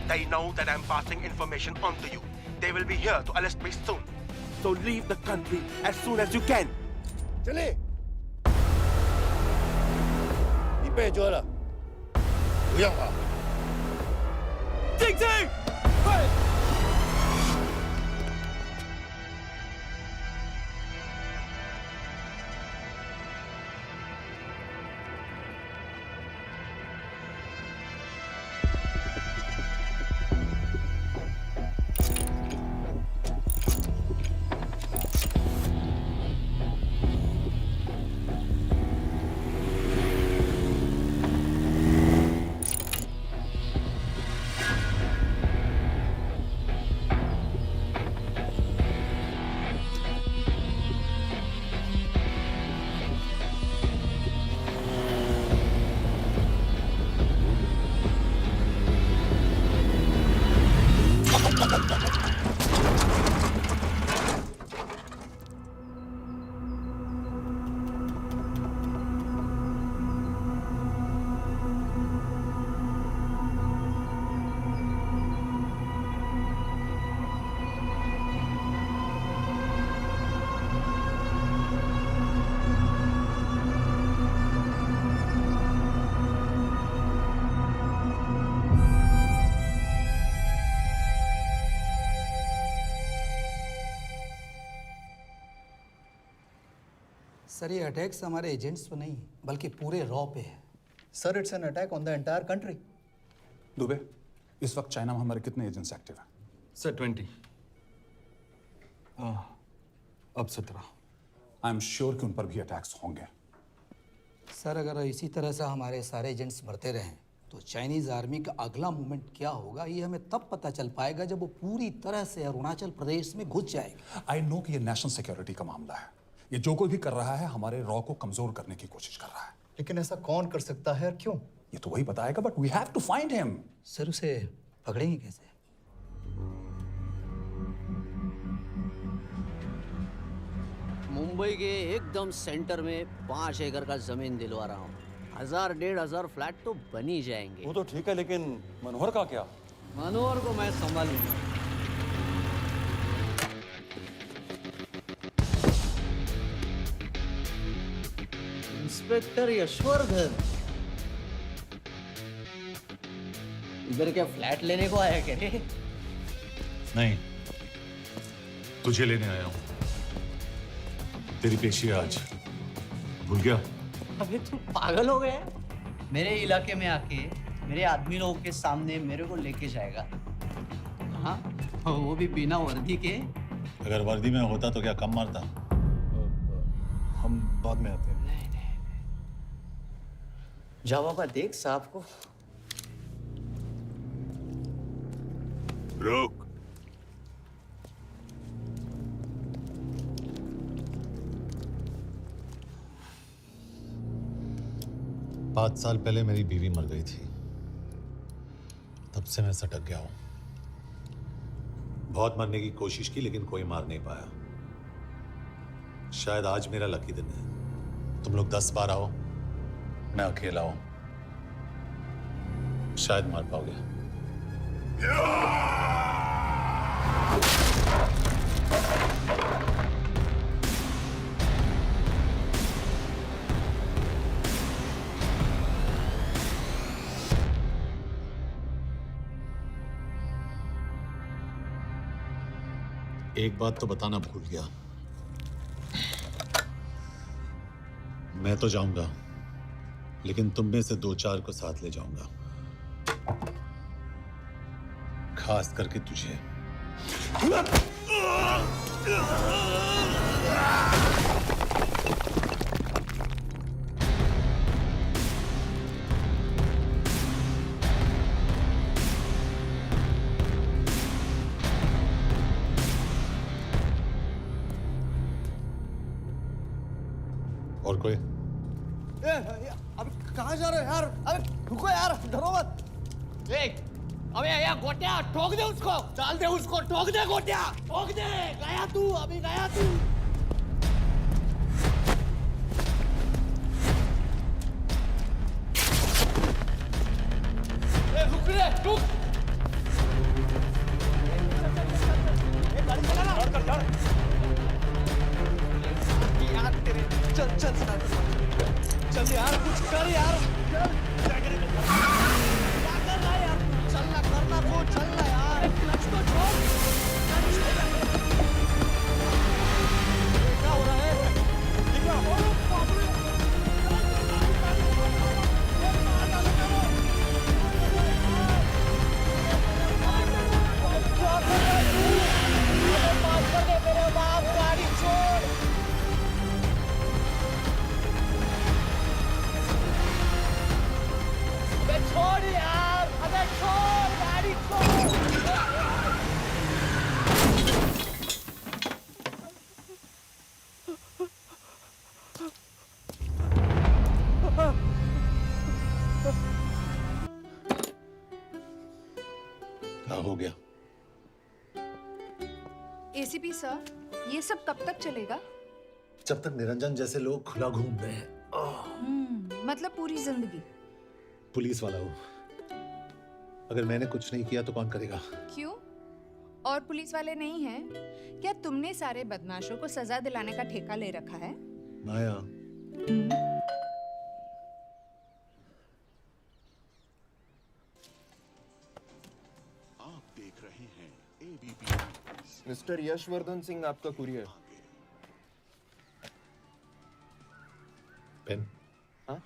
They know that I'm passing information on to you. They will be here to arrest me soon. So leave the country as soon as you can. 经理，你被捉了，不要跑。静静，快！सर ये attacks हमारे agents पे नहीं बल्कि पूरे raw पे है। Sir it's an attack on the entire country. Dubey, इस वक्त चाइना में हमारे कितने एजेंट्स एक्टिव हैं? सर 20। अब 17। आई एम श्योर कि उन पर भी अटैक्स होंगे। सर अगर इसी तरह से हमारे सारे एजेंट्स बढ़ते रहें तो चाइनीज आर्मी का अगला मूवमेंट क्या होगा ये हमें तब पता चल पाएगा जब वो पूरी तरह से अरुणाचल प्रदेश में घुस जाएगा। आई नो कि ये नेशनल सिक्योरिटी का मामला है। ये जो कोई भी कर रहा है हमारे रॉ को कमजोर करने की कोशिश कर रहा है। लेकिन ऐसा कौन कर सकता है और क्यों? ये तो वही बताएगा, but we have to find him. Sir उसे पकड़ेंगे कैसे? मुंबई के एकदम सेंटर में 5 एकड़ का जमीन दिलवा रहा हूँ। 1000-1500 फ्लैट तो बन ही जाएंगे। वो तो ठीक है, लेकिन मनोहर का क्या? मनोहर को मैं संभालूंगा। इंस्पेक्टर यशवर्धन, इधर क्या फ्लैट लेने को आया क्या? नहीं, तुझे लेने आया हूं। तेरी पेशी आज भूल गया? अबे तुम पागल हो गए? मेरे इलाके में आके मेरे आदमी लोगों के सामने मेरे को लेके जाएगा? हाँ, वो भी बिना वर्दी के। अगर वर्दी में होता तो क्या कम मारता? हम बाद में आते हैं। जाओ बाबा, देख साहब को। रुक। पाँच साल पहले मेरी बीवी मर गई थी, तब से मैं सटक गया हूं। बहुत मरने की कोशिश की लेकिन कोई मार नहीं पाया। शायद आज मेरा लकी दिन है। तुम लोग 10 बार आओ, मैं अकेला हूं, शायद मार पाओगे। एक बात तो बताना भूल गया, मैं तो जाऊंगा लेकिन तुम में से 2-4 को साथ ले जाऊंगा, खास करके तुझे। और कोई? अबे कहाँ जा रहे हो यार? अबे रुको यार, डरो मत। अबे यार गोटिया, ठोक दे उसको, डाल दे उसको, ठोक दे गोटिया, ठोक दे। गया तू, अभी गया तू। रुक रे, रुक। चल यार कुछ कर यार क्या कर रहा है यार चलना करना तो चलना यार क्लच तो छोड़ क्या हो रहा है क्या हो छोड़ यार अबे छोड़ गाड़ी छोड़ क्या हो गया? एसीपी सर, ये सब कब तक चलेगा? जब तक निरंजन जैसे लोग खुला घूम रहे हैं। मतलब पूरी जिंदगी? पुलिस वाला हूँ, अगर मैंने कुछ नहीं किया तो कौन करेगा? क्यों? और पुलिस वाले नहीं हैं? क्या तुमने सारे बदमाशों को सजा दिलाने का ठेका ले रखा है? माया, आप देख रहे हैं एबीपी। मिस्टर यशवर्धन सिंह आपका कुरियर। पेन। हाँ?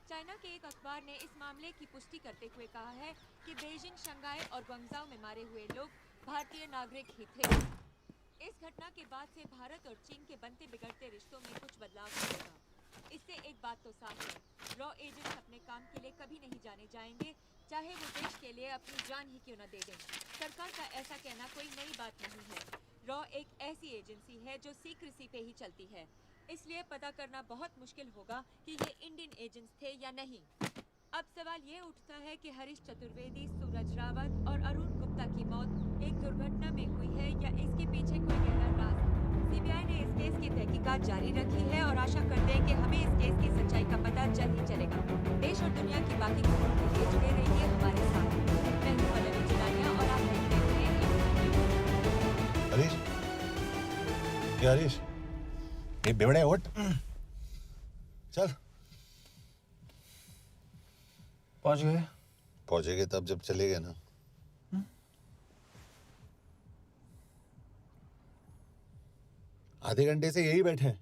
चाइना के एक अखबार ने इस मामले की पुष्टि करते हुए कहा है कि बीजिंग, शंघाई और ग्वांगझाओ में मारे हुए लोग भारतीय नागरिक ही थे। इस घटना के बाद से भारत और चीन के बनते बिगड़ते रिश्तों में कुछ बदलाव होगा। इससे एक बात तो साफ है, रॉ एजेंट्स अपने काम के लिए कभी नहीं जाने जाएंगे, चाहे वो देश के लिए अपनी जान ही क्यों न दे दें। सरकार का ऐसा कहना कोई नई बात नहीं है। रॉ एक ऐसी एजेंसी है जो सीक्रेसी पे ही चलती है, इसलिए पता करना बहुत मुश्किल होगा कि ये इंडियन एजेंट्स थे या नहीं। अब सवाल ये उठता है कि हरीश चतुर्वेदी, सूरज रावत और अरुण गुप्ता की मौत एक दुर्घटना में हुई है या इसके पीछे कोई गहरा राज है। सीबीआई ने इस केस की तहकीकात जारी रखी है और आशा करते हैं कि हमें इस केस की सच्चाई का पता जल्द ही चलेगा। देश और दुनिया की बाकी खबरों के लिए जुड़े रहिए हमारे साथ। मैं हूं पल्लवी चिरानिया और आप देख रहे हैं हरीश, क्या हरीश? ये बेवड़े उठ, चल। पहुंच गए? पहुंचेंगे तब जब चलेगा ना। आधे घंटे से यही बैठे हैं।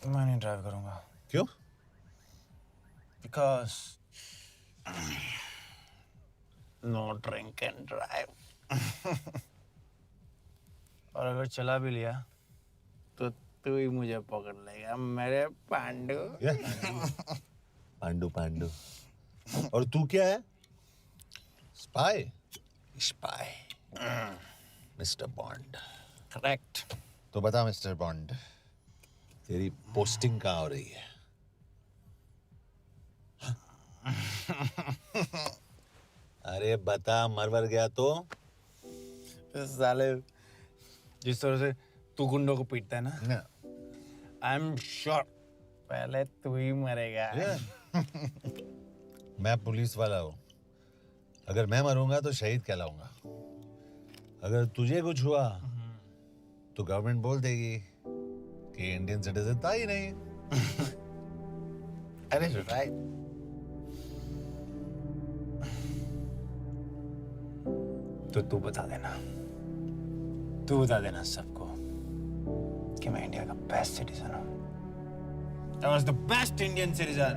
मैं नहीं ड्राइव करूंगा। क्यों? Because no drink and drive. और अगर चला भी लिया तो तू ही मुझे पकड़ लेगा मेरे पांडू। पांडू पांडू। और तू क्या है? Spy? Spy. Mister bond. Correct. तो बता मिस्टर बॉन्ड, तेरी पोस्टिंग कहाँ हो रही है? अरे बता, मरवर गया तो? साले जिस तरह से तू गुंडों को पीटता है ना, आई एम श्योर पहले तू ही मरेगा। मैं पुलिस वाला हूँ, अगर मैं मरूंगा तो शहीद कहलाऊंगा। अगर तुझे कुछ हुआ तो गवर्नमेंट बोल देगी कि इंडियन सिटीजन था ही नहीं। अरे राइट। तो तू बता देना सबको कि मैं इंडिया का बेस्ट सिटीजन हूँ। I was the best Indian citizen.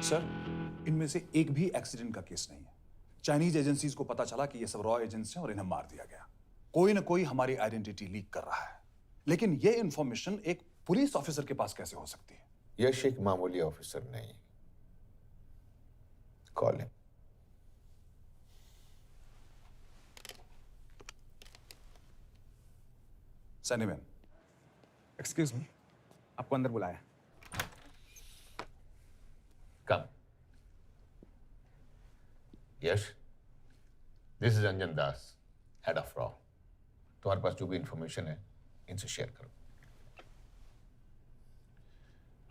Sir, इनमें से एक भी एक्सीडेंट का केस नहीं है। चाइनीज एजेंसीज को पता चला कि ये सब रॉ एजेंट्स हैं और इन्हें मार दिया गया। कोई ना कोई हमारी आइडेंटिटी लीक कर रहा है, लेकिन ये इंफॉर्मेशन एक पुलिस ऑफिसर के पास कैसे हो सकती है? यश एक मामूली ऑफिसर नहीं। Call him. सैनीमैन, एक्सक्यूज मी, आपको अंदर बुलाया। Come. Yash, this is Anjan Das, head of रॉ। तुम्हारे पास जो भी इंफॉर्मेशन है इनसे शेयर करो।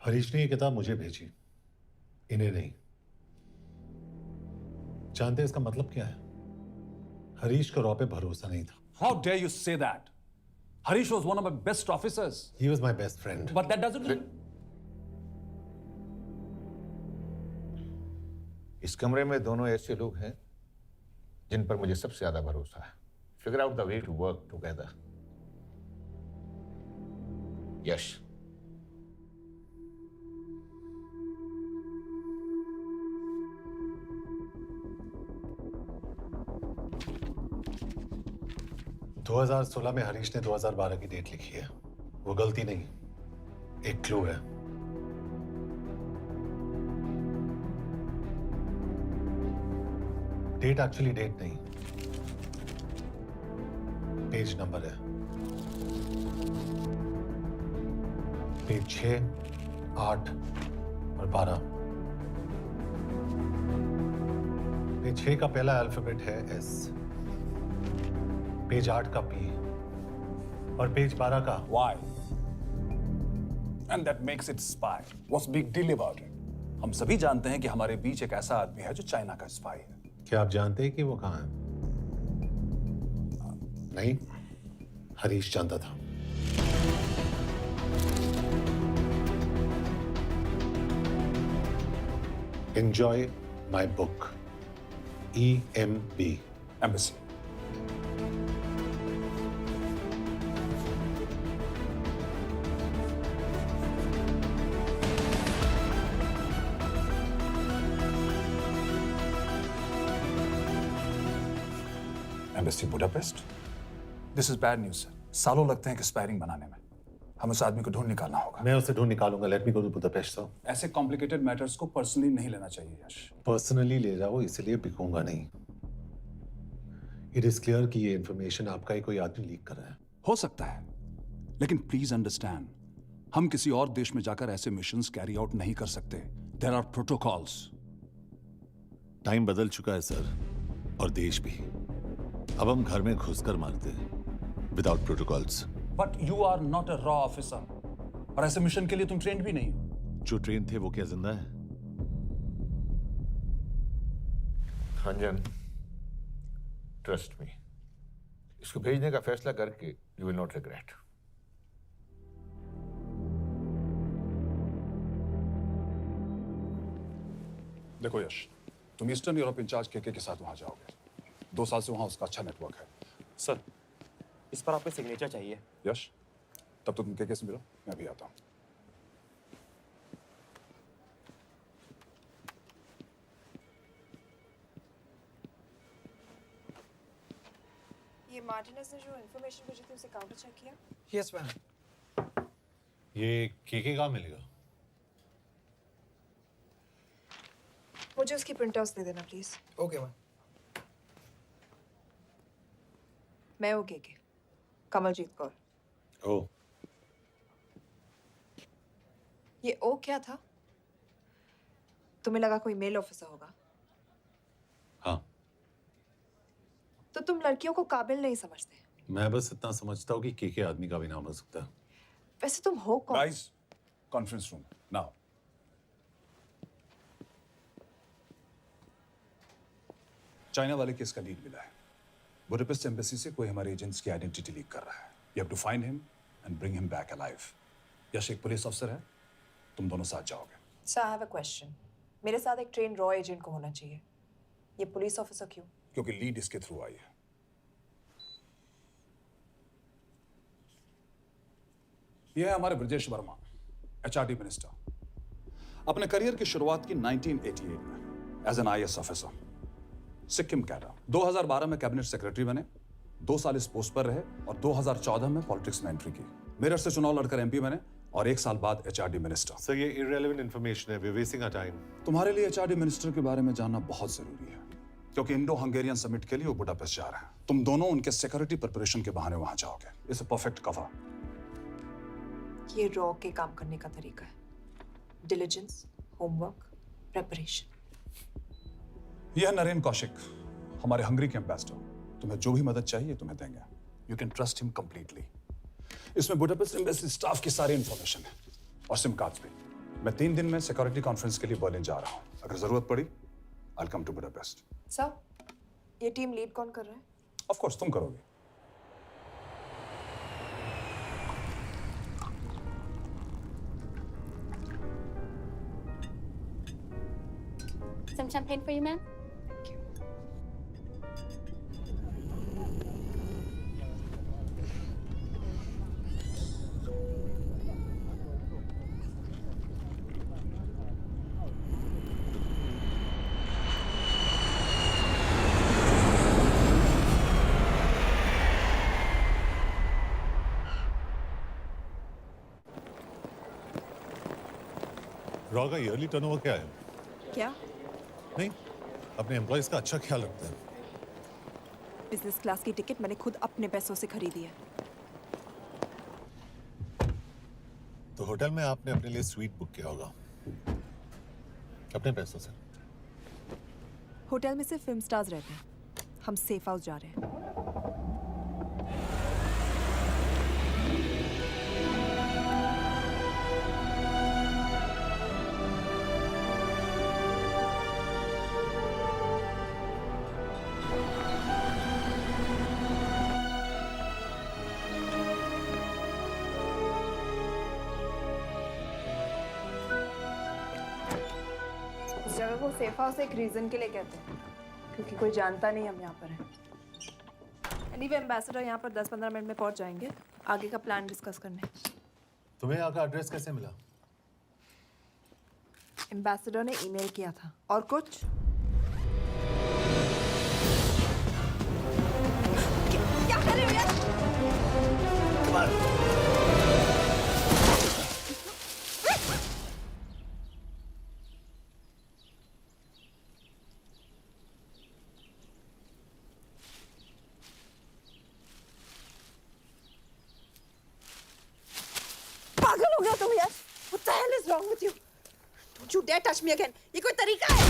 हरीश ने ये किताब मुझे भेजी, इन्हें नहीं। जानते हैं इसका मतलब क्या है? हरीश को रॉ पे भरोसा नहीं था। How dare you say that? Harish was one of my best officers. He was my best friend. But that doesn't... इस कमरे में दोनों ऐसे लोग हैं जिन पर मुझे सबसे ज्यादा भरोसा है। Figure out the way to work together. Yash, दो 2016 में हरीश ने 2012 की डेट लिखी है। वो गलती नहीं, एक क्लू है। डेट एक्चुअली डेट नहीं, पेज नंबर है। पेज 6, 8 और 12। पेज 6 का पहला अल्फाबेट है एस, पेज 8 का पी और पेज 12 का Why? And that makes it spy. What's big deal about it? हम सभी जानते हैं कि हमारे बीच एक ऐसा आदमी है जो चाइना का स्पाई है। क्या आप जानते हैं कि वो कहाँ है? नहीं, हरीश जानता था। Enjoy my book. EMB. Embassy. Embassy Budapest? This is bad news, sir. सालों लगते हैं एक्सपायरिंग बनाने में। हम उस आदमी को ढूंढ निकालना होगा। मैं उसे ढूंढ निकालूंगा। Let me go to Budapest sir. ऐसे कॉम्प्लिकेटेड मैटर्स को पर्सनली नहीं लेना चाहिए यश। पर्सनली ले जाओ, इसलिए बिकूंगा नहीं। इट इज क्लियर कि ये इंफॉर्मेशन आपका ही कोई आदमी लीक कर रहा है। हो सकता है, लेकिन प्लीज अंडरस्टैंड, हम किसी और देश में जाकर ऐसे मिशंस कैरी आउट नहीं कर सकते। There are protocols. टाइम बदल चुका है सर, और देश भी। अब हम घर में घुसकर मारते हैं without protocols. But you are not a रॉ ऑफिसर, और ऐसे मिशन के लिए तुम ट्रेंड भी नहीं हो। जो ट्रेन थे वो क्या जिंदा है? अंजन, ट्रस्ट मी, इसको भेजने का फैसला करके यू विल नॉट रिग्रेट। देखो यश, तुम ईस्टर्न यूरोप इंचार्ज के साथ वहां जाओगे। 2 साल से वहां उसका अच्छा नेटवर्क है। सर, इस पर आपके सिग्नेचर चाहिए। यश, तब तो तुम के से मिलो, मैं भी आता हूं। ये मार्टिनेज ने जो इन्फॉर्मेशन भेजी थी उसे काउंटर चेक किया? Yes ma'am. ये के कहाँ मिलेगा? मुझे उसकी प्रिंटआउट्स दे देना प्लीज। Okay ma'am. मैं हूँ के कमलजीत कौर। ओ, ये ओ क्या था? तुम्हें लगा कोई मेल ऑफिसर होगा? हाँ। तो तुम लड़कियों को काबिल नहीं समझते? मैं बस इतना समझता हूँ कि के आदमी का भी नाम हो सकता है। वैसे तुम हो कौन? Guys, conference room now. China वाले केस का लीड मिला है। बुडापेस्ट एम्बेसी से कोई हमारे एजेंट्स की आइडेंटिटी लीक कर रहा है। You have to find him and bring him back alive. Yash एक पुलिस ऑफिसर है, तुम दोनों साथ जाओगे। Sir, I have a question. मेरे साथ एक ट्रेन रॉ एजेंट को होना चाहिए। ये पुलिस ऑफिसर क्यों? क्योंकि लीड इसके थ्रू आई है। ये है हमारे ब्रजेश वर्मा, HRD मिनिस्टर। अपने करियर की शुरुआत की 1988 में as an IAS officer, Sikkim cadre. 2012 में कैबिनेट सेक्रेटरी बने, 2 साल इस पोस्ट पर रहे और 2014 में पॉलिटिक्स में एंट्री की। मेरठ से चुनाव लड़कर MP बने और 1 साल बाद HRD मिनिस्टर। सर ये irrelevant information है, we're wasting our time। तुम्हारे लिए HRD मिनिस्टर के बारे में जानना बहुत जरूरी है, क्योंकि इंडो हंगेरियन समिट के लिए वो बुडापेस्ट जा रहे हैं। तुम दोनों उनके सिक्योरिटी प्रिपरेशन के बहाने वहां जाओगे। It's a perfect cover. ये रॉ के काम करने का तरीका है। Diligence, homework, preparation. यह नरेन कौशिक, हमारे हंगरी के एम्बेसडर। तुम्हें जो भी मदद चाहिए तुम्हें देंगे। You can trust him completely. इसमें बुडापेस्ट एम्बेसी स्टाफ की सारी इंफॉर्मेशन है और सिम कार्ड्स भी। मैं 3 दिन में सिक्योरिटी कॉन्फ्रेंस के लिए बर्लिन जा रहा हूँ। अगर जरूरत पड़ी I'll come to Budapest। Sir, ये टीम लीड कौन कर रहा है? Of course, तुम करोगे। Some champagne for you, ma'am? Raw का ईयरली टर्नओवर क्या है? क्या? नहीं, अपने एम्प्लॉइज का अच्छा ख्याल रखते हैं। बिजनेस क्लास की टिकट मैंने खुद अपने पैसों से खरीदी है। तो होटल में आपने अपने लिए स्वीट बुक किया होगा अपने पैसों से। होटल में सिर्फ फिल्म स्टार्स रहते हैं। हम सेफ हाउस जा रहे हैं। इस जगह को सेफ हाउस एक रीजन के लिए कहते हैं, क्योंकि कोई जानता नहीं हम यहाँ पर हैं। एनीवे एम्बेसडर यहाँ पर 10-15 मिनट में पहुँच जाएंगे आगे का प्लान डिस्कस करने। तुम्हें यहाँ का एड्रेस कैसे मिला? एम्बेसडर ने ईमेल किया था। और कुछ? क्या कर रहे हो यार? पागल हो गया तुम यार? What the hell is wrong with you? Don't you dare touch me again. ये कोई तरीका है?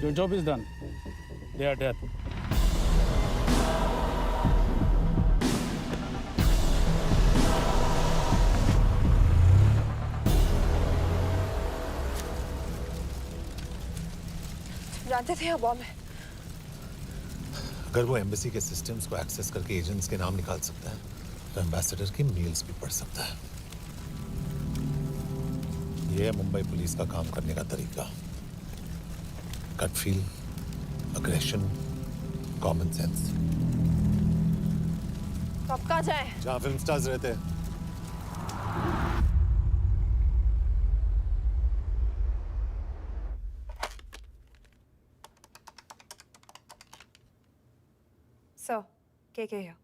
Your job is done. They are dead. जानते थे बॉम्ब है। अगर वो एम्बेसी के सिस्टम्स को एक्सेस करके एजेंट्स के नाम निकाल सकता है, तो एम्बेसडर की मेल्स भी पढ़ सकता है। ये है मुंबई पुलिस का काम करने का तरीका। Gut feel, aggression, common sense. तो अब कहाँ जाए? जहाँ फिल्म स्टार्स रहते हैं। सर, क्या है?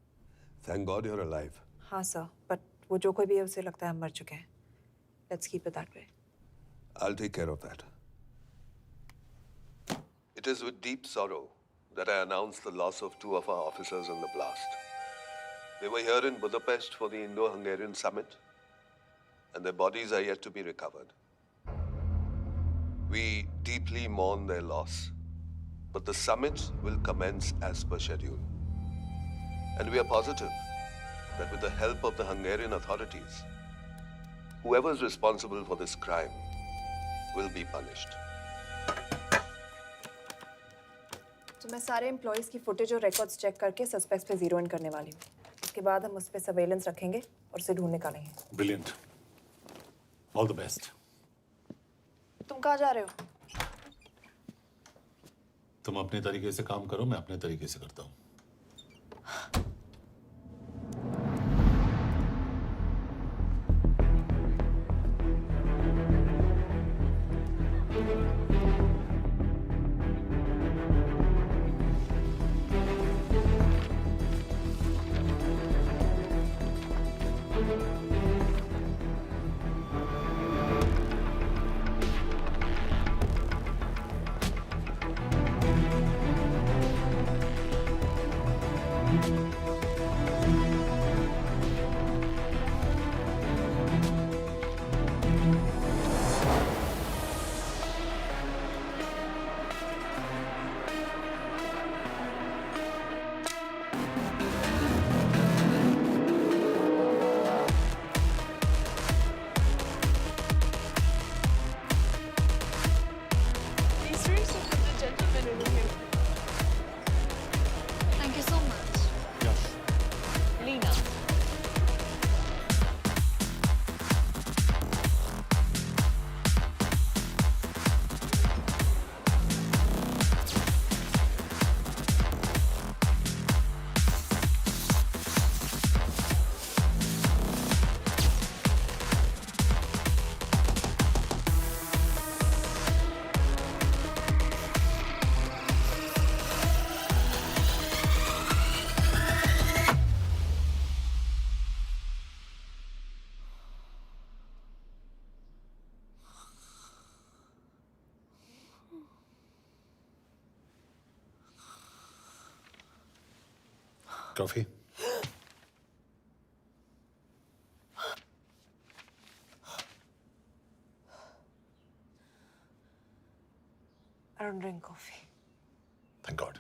Thank God you're alive. हाँ सर, बट वो जो कोई भी है उसे लगता है हम मर चुके हैं। Let's keep it that way. I'll take care of that. It is with deep sorrow that I announce the loss of 2 of our officers in the blast. They were here in Budapest for the Indo-Hungarian summit, and their bodies are yet to be recovered. We deeply mourn their loss, but the summit will commence as per schedule. And we are positive that with the help of the Hungarian authorities, whoever is responsible for this crime will be punished. तो मैं सारे employees की footage और records check करके suspects पे zero in करने वाली हूँ। उसके बाद हम उस पर सर्वेलेंस रखेंगे और उसे ढूंढ निकालेंगे। Brilliant, all the best. तुम कहाँ जा रहे हो? तुम अपने तरीके से काम करो, मैं अपने तरीके से करता हूँ। Thank you so much. Lena. Trophy. I don't drink coffee. Thank God.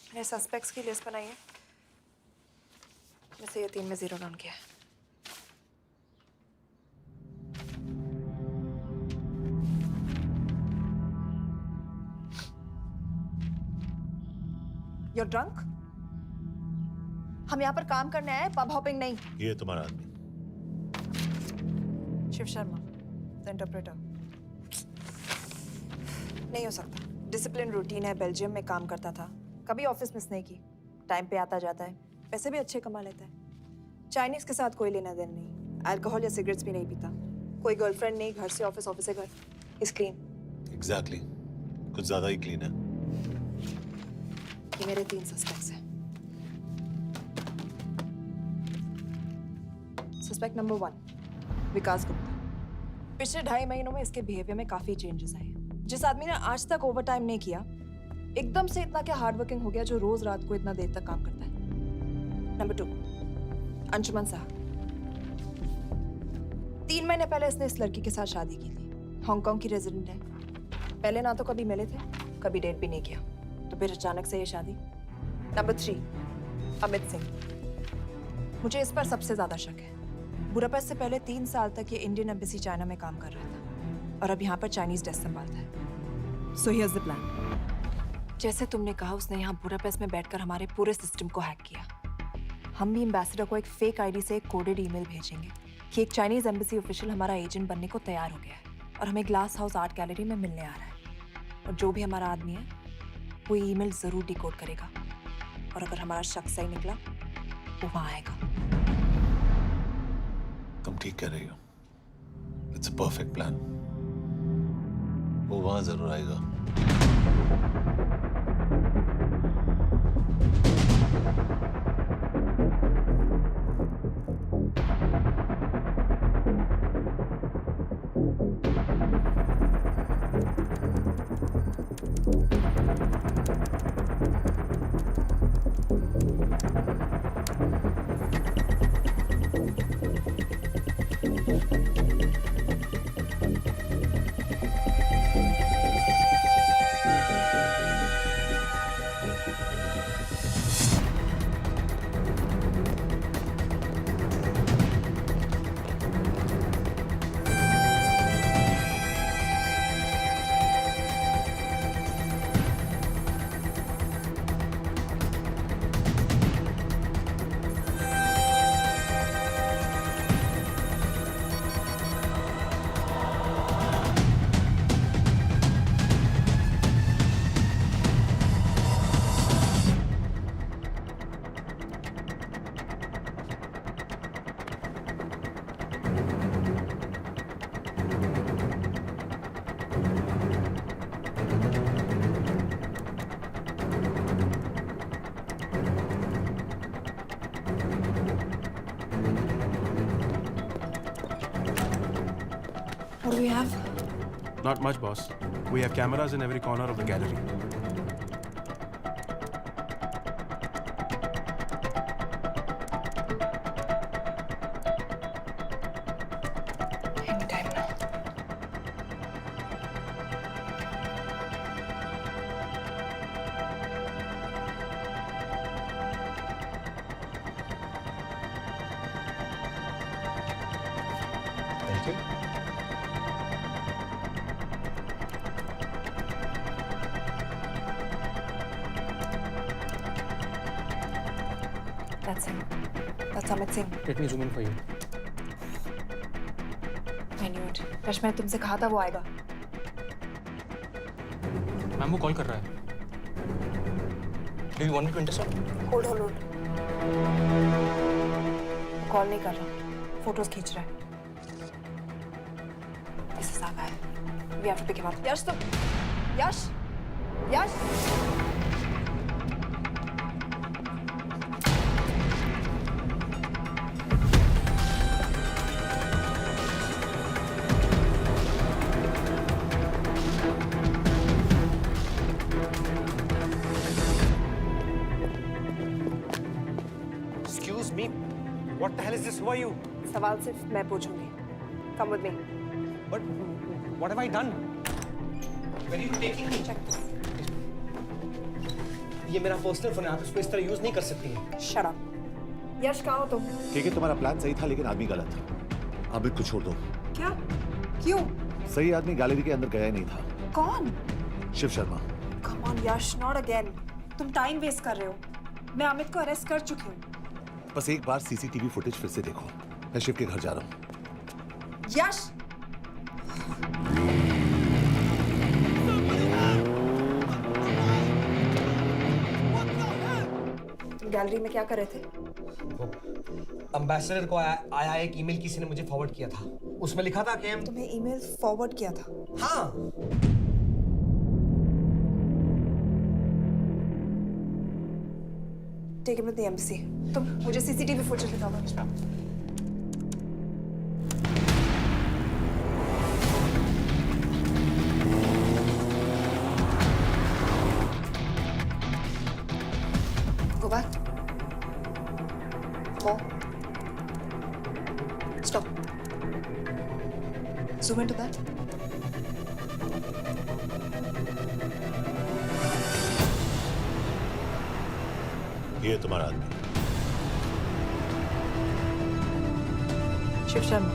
मैंने सस्पेक्ट्स की लिस्ट बनाई है। वैसे ये 3 में जीरो डाउन किया है। You're drunk? हम यहाँ पर काम करने आए, पब हॉपिंग नहीं। ये तुम्हारा आदमी। Shiv Sharma, the interpreter. नहीं हो सकता। डिसिप्लिन रूटीन है, बेल्जियम में काम करता था, कभी ऑफिस मिस नहीं की, टाइम पे आता जाता है, पैसे भी अच्छे कमा लेता है। चाइनीज के साथ कोई लेना देना नहीं, अल्कोहल या सिगरेट्स भी नहीं पीता, कोई गर्लफ्रेंड नहीं, घर से ऑफिस, ऑफिस से घर। Is clean. एग्जैक्टली, कुछ ज्यादा ही क्लीन है। ये मेरे 3 सस्पेक्ट्स हैं। सस्पेक्ट नंबर 1, विकास गुप्ता। पिछले 2.5 महीनों में इसके बिहेवियर में काफी चेंजेस आए। जिस आदमी ने आज तक ओवर टाइम नहीं किया, एकदम से इतना क्या हार्ड वर्किंग हो गया जो रोज रात को इतना देर तक काम करता है। नंबर 2, अंशुमन साहब। 3 महीने पहले इसने इस लड़की के साथ शादी की थी, हांगकांग की रेजिडेंट है। पहले ना तो कभी मिले थे, कभी डेट भी नहीं किया, तो फिर अचानक से ये शादी। नंबर 3, अमित सिंह। मुझे इस पर सबसे ज्यादा शक है। बुडापेस्ट से पहले 3 साल तक ये इंडियन एम्बेसी चाइना में काम कर रहा था और अब यहाँ पर चाइनीज डेस्क संभालता है। So here's the plan. जैसे तुमने कहा, उसने यहाँ बुडापेस्ट में बैठकर हमारे पूरे सिस्टम को हैक किया। हम भी एम्बेसडर को एक फेक आईडी से एक कोडेड ईमेल भेजेंगे कि एक चाइनीज एम्बेसी ऑफिशियल हमारा एजेंट बनने को तैयार हो गया है और हमें ग्लास हाउस आर्ट गैलरी में मिलने आ रहा है। और जो भी हमारा आदमी है वो ईमेल जरूर डिकोड करेगा और अगर हमारा शक सही निकला वो वहां आएगा। तुम ठीक कह रही हो। It's a perfect plan. वो वहां जरूर आएगा। we have? Not much, boss. We have cameras in every corner of the gallery. Any time now. Thank you. That's him. That's Amit Singh. Let me zoom in for you. I knew it. Rush मैंने तुमसे कहा था वो आएगा. Ma'am वो call कर रहा है. Do you want me to intercept? Hold. Call नहीं कर रहा. फोटोज खींच रहा है. This is our guy. We have to pick him up. यश तुम. यश. Excuse me. What the hell is this? Who are you? सवाल सिर्फ मैं पूछूंगी. Come with me. But what have I done? Where are you taking me? Check this. ये मेरा personal phone है, आप इसको इस तरह यूज नहीं कर सकती हैं. Shut up. यश कहाँ हो तुम? ठीक है, तुम्हारा प्लान सही था लेकिन आदमी गलत. अमित को छोड़ दो. क्या? क्यों? सही आदमी गैलरी के अंदर गया ही नहीं था. कौन? Shiv Sharma. Come on Yash, not again. तुम टाइम वेस्ट कर रहे हो. मैं अमित को अरेस्ट कर चुकी हूँ. बस एक बार सीसीटीवी फुटेज फिर से देखो. मैं शिव के घर जा रहा हूँ. यश. तुम गैलरी में क्या कर रहे थे? एम्बेसडर को आया एक ईमेल किसी ने मुझे फॉरवर्ड किया था. उसमें लिखा था कि हम तुम्हें ईमेल फॉरवर्ड किया था? हाँ. Take him to the embassy. तुम मुझे सीसीटीवी फुटेज दिखाओ. Go back. More. Stop. Zoom into that. ये तुम्हारा आदमी. शिव शर्मा.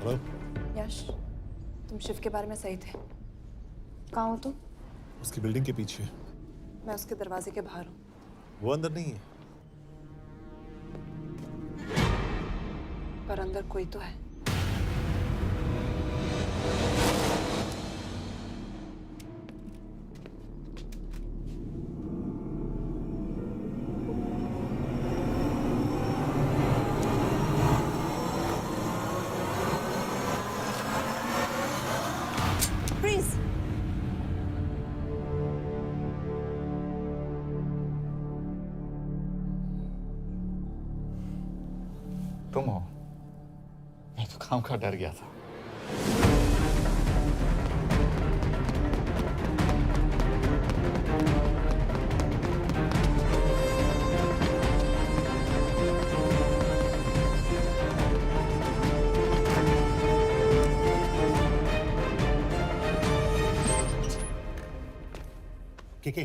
हेलो यश, तुम शिव के बारे में सही थे। कहाँ हो तुम? उसकी बिल्डिंग के पीछे। मैं उसके दरवाजे के बाहर हूँ। वो अंदर नहीं है। पर अंदर कोई तो है। Freeze! तुम हो? मैं तो काम का डर गया था। के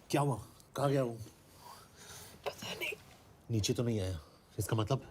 क्या हुआ? कहाँ गया वो? पता नहीं। नीचे तो नहीं आया, इसका मतलब?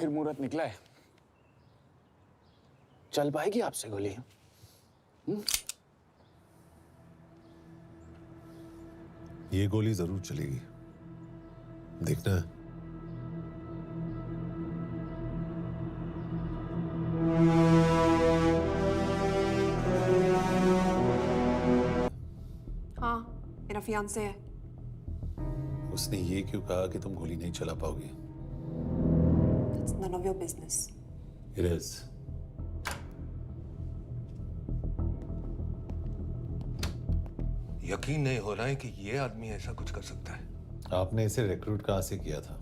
आखिर मुहूर्त निकला है। चल पाएगी आपसे गोली? ये गोली जरूर चलेगी, देखना। हाँ, मेरा फियांसे है। उसने ये क्यों कहा कि तुम गोली नहीं चला पाओगी? It's none of your business. It is. यकीन नहीं हो रहा है कि ये आदमी ऐसा कुछ कर सकता है। आपने इसे रिक्रूट कहाँ से किया था?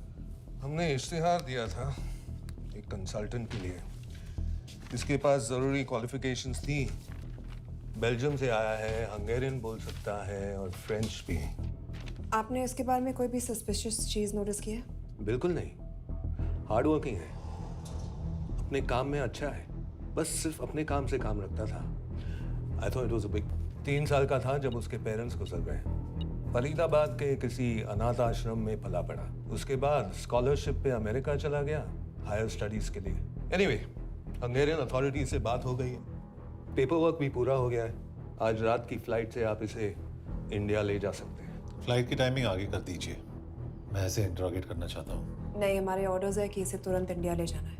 हमने इश्तिहार दिया था एक कंसल्टेंट के लिए, जिसके पास जरूरी क्वालिफिकेशंस थी। बेल्जियम से आया है, हंगेरियन बोल सकता है और फ्रेंच भी। आपने इसके बारे में कोई भी सस्पिशियस चीज नोटिस की है? बिल्कुल नहीं, हार्ड वर्किंग है, अपने काम में अच्छा है, बस सिर्फ अपने काम से काम रखता था। I thought it was a big. 3 साल का था जब उसके पेरेंट्स गुजर गए। फरीदाबाद के किसी अनाथ आश्रम में पला पड़ा। उसके बाद स्कॉलरशिप पे अमेरिका चला गया हायर स्टडीज के लिए। एनीवे, हंगेरियन अथॉरिटी से बात हो गई है, पेपर वर्क भी पूरा हो गया है। आज रात की फ्लाइट से आप इसे इंडिया ले जा सकते हैं। फ्लाइट की टाइमिंग आगे कर दीजिए, मैं इसे इंटरोगेट करना चाहता हूँ। नहीं, हमारे ऑर्डर्स है कि इसे तुरंत इंडिया ले जाना है।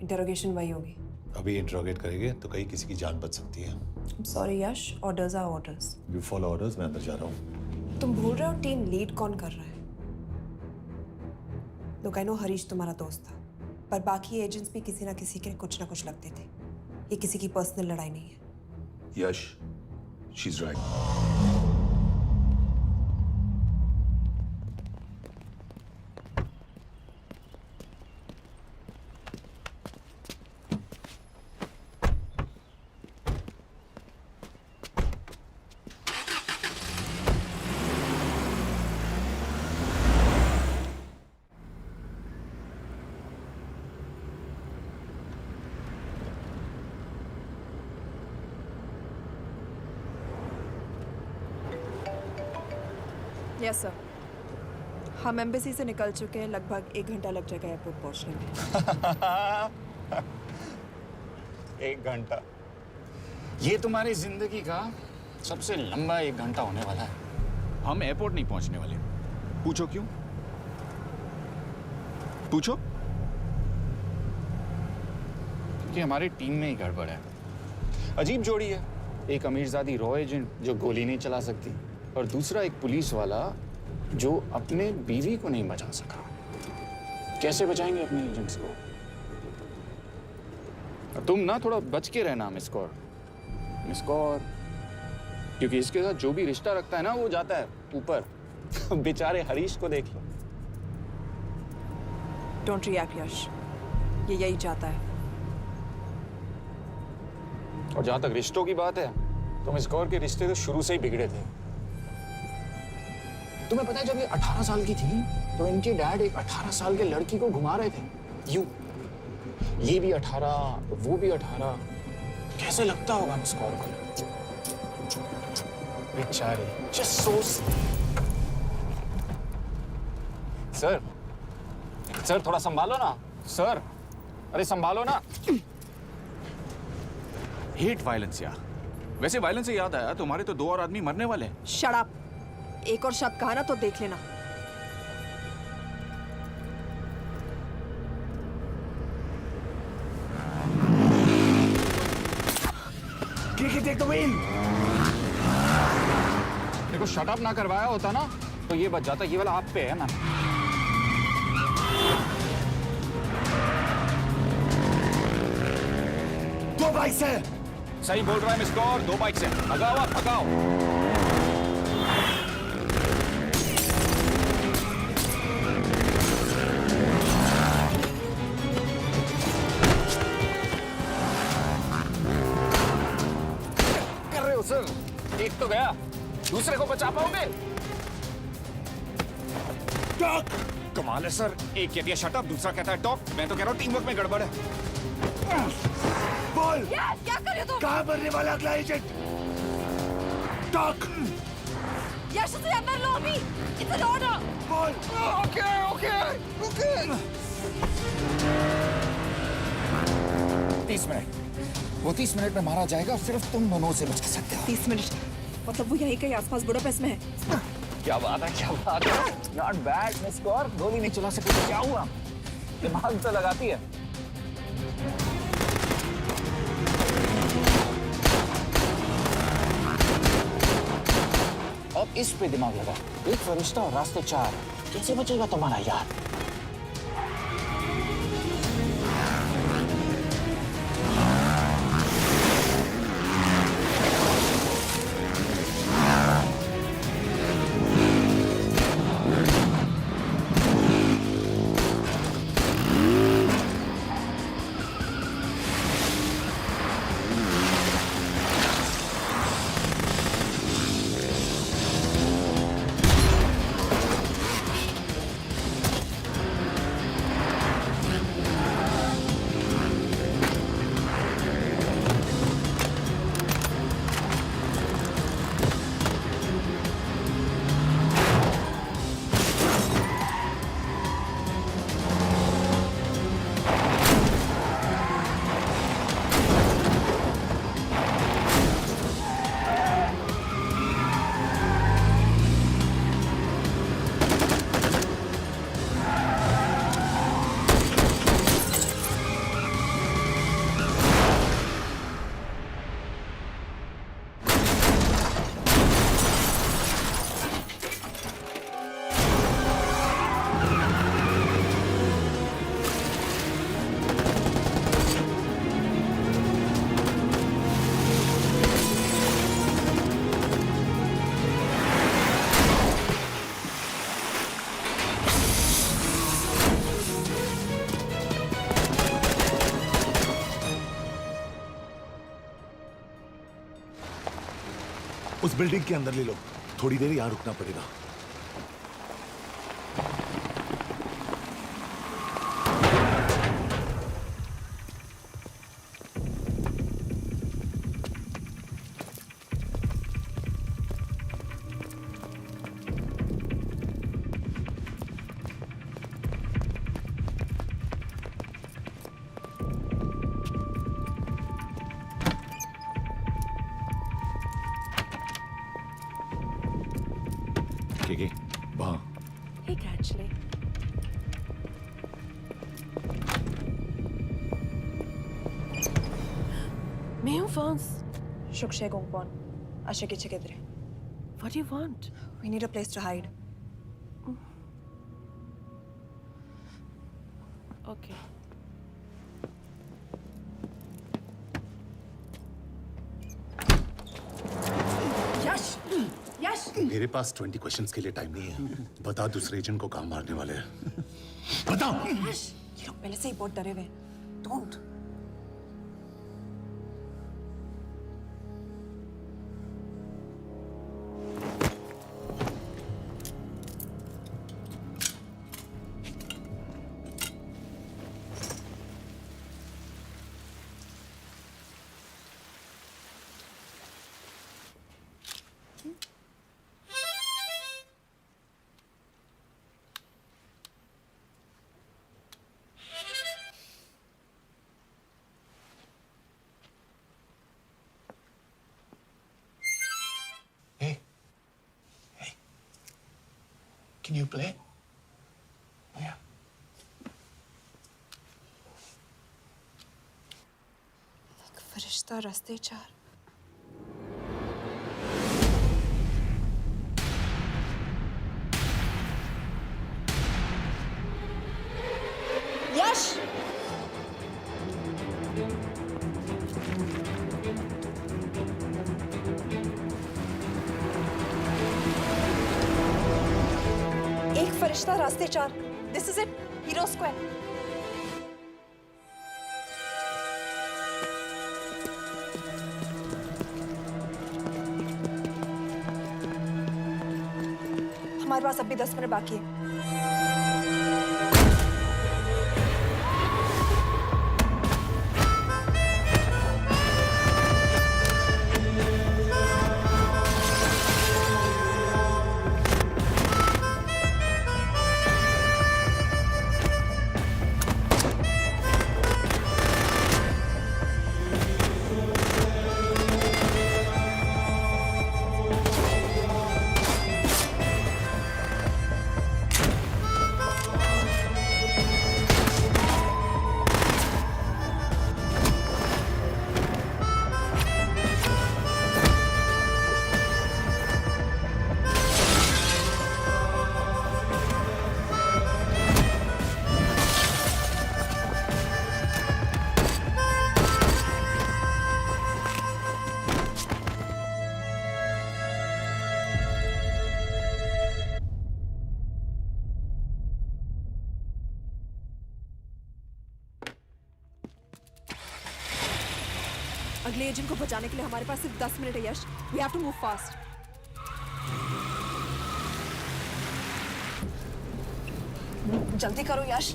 इंटरोगेशन वही होगी। अभी इंटरोगेट करेंगे तो कहीं किसी की जान बच सकती है। Sorry Yash, orders are orders. You follow orders, मैं अंदर जा रहा हूँ। तुम भूल रहे हो टीम लीड कौन कर रहा है? लोग आई नो हरीश तुम्हारा दोस्त था, पर बाकी एजेंट्स भी किसी ना किसी के कुछ ना कुछ लगते थे। ये किसी की पर्सनल लड़ाई नहीं है। Yash, she is right. Yes sir, हम एम्बेसी से निकल चुके हैं। लगभग 1 घंटा लग जाएगा एयरपोर्ट पहुंचने में। 1 घंटा? ये तुम्हारी जिंदगी का सबसे लंबा 1 घंटा होने वाला है। हम एयरपोर्ट नहीं पहुंचने वाले। पूछो क्यों? पूछो। क्योंकि हमारी टीम में ही गड़बड़ है। अजीब जोड़ी है, एक अमीरजादी रॉ एजेंट जो गोली नहीं चला सकती, और दूसरा एक पुलिस वाला जो अपने बीवी को नहीं बचा सका। कैसे बचाएंगे अपने एजेंट्स को? तुम ना थोड़ा बच के रहना मिस कौर। मिस कौर, क्योंकि इसके साथ जो भी रिश्ता रखता है ना वो जाता है ऊपर। बेचारे हरीश को देख लो। डोंट रिएक्ट यश, ये यही चाहता है। और जहां तक रिश्तों की बात है, तो मिस कौर के रिश्ते तो शुरू से ही बिगड़े थे। तुम्हें पता है जब ये 18 साल की थी तो इनके डैड एक 18 साल के लड़की को घुमा रहे थे यूं। ये भी 18, वो भी 18। कैसे लगता होगा मिस कौर को? बेचारे, जस्ट सो। सर थोड़ा संभालो ना सर। अरे संभालो ना। हेट वायलेंस यार। वैसे वायलेंस से याद आया, तुम्हारे तो 2 और आदमी मरने वाले हैं। Shut up. एक और शब्द कहा ना तो देख लेना। Take the wheel. देखो शट अप ना करवाया होता ना तो ये बच जाता। ये वाला आप पे है ना। दो बाइक्स है। सही बोल रहा है मिस कौर, 2 बाइक्स है। भगाओ आप, भगाओ। सर एक तो गया, दूसरे को बचा पाओगे? टॉक। कमाल है सर, एक कहती है शट अप, दूसरा कहता है टॉक। मैं तो कह रहा हूँ टीम वर्क में गड़बड़ है। बोल क्या कर रहे हो तुम? कहाँ मरने वाला अगला एजेंट? टॉक। यश से अंदर लो अभी। It's an order. बोल। Okay okay okay. वो 30 मिनट में मारा जाएगा, सिर्फ तुम दोनों से बच सकते हो। 30 मिनट मतलब वो यहीं कहीं आसपास बुडापेस्ट में है। क्या बात है, क्या बात है। नॉट बैड मिस कौर, गोली नहीं चला सके तो क्या हुआ, दिमाग तो लगाती है। अब इस पे दिमाग लगा, एक फरिश्ता और रास्ते 4, कैसे बचेगा तुम्हारा यार। उस बिल्डिंग के अंदर ले लो, थोड़ी देर यहां रुकना पड़ेगा। वहां ठीक है एक्चुअली। मैं हूँ फ्रांस। शुक्शे गोंगपॉन। आशा की चिकित्रे। What do you want? We need a place to hide. Okay. यश! यश! मेरे पास 20 क्वेश्चंस के लिए टाइम नहीं है। बता दूसरे एजेंट को कहाँ मारने वाले हैं। बताओ। यश! ये लोग पहले से ही बहुत डरे हुए हैं। Don't. Can you play? Yeah. एक फरिश्ता रास्ते 4। यश! एक फरिश्ता रास्ते 4। This is it. Hero Square. हमारे पास अभी 10 मिनट बाकी है। अगले एजेंट को बचाने के लिए हमारे पास सिर्फ 10 मिनट है Yash. We have to move fast. जल्दी करो यश,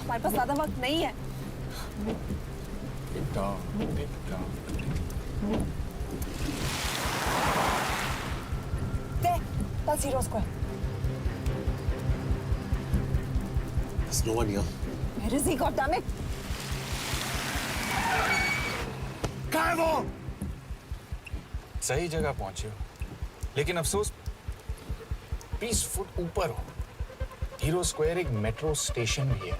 हमारे पास ज्यादा वक्त नहीं है। That's Hero Square. There's no one here. Where is he? God damn it! कहाँ है वो? सही जगह पहुंचे हो, लेकिन अफसोस 20 फुट ऊपर हो। हीरो स्क्वायर एक मेट्रो स्टेशन भी है।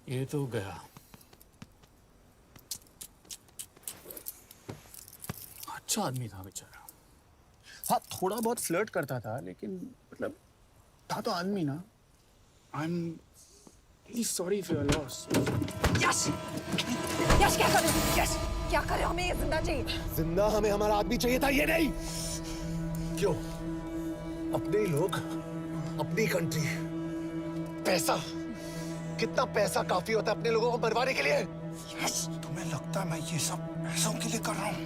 ये तो गया। अच्छा आदमी था बेचारा। हाँ, थोड़ा बहुत फ्लर्ट करता था, लेकिन मतलब था तो आदमी ना। I am really sorry for your loss. Yash! Yash क्या कर रहे हो? यश! क्या कर रहे हो? हमें ये जिंदा चाहिए। जिंदा हमें हमारा आदमी चाहिए था, ये नहीं। क्यों? अपने लोग, अपनी कंट्री, पैसा। कितना पैसा काफी होता है अपने लोगों को मरवाने के लिए? यस, तुम्हें लगता है मैं ये सब पैसों के लिए कर रहा हूँ?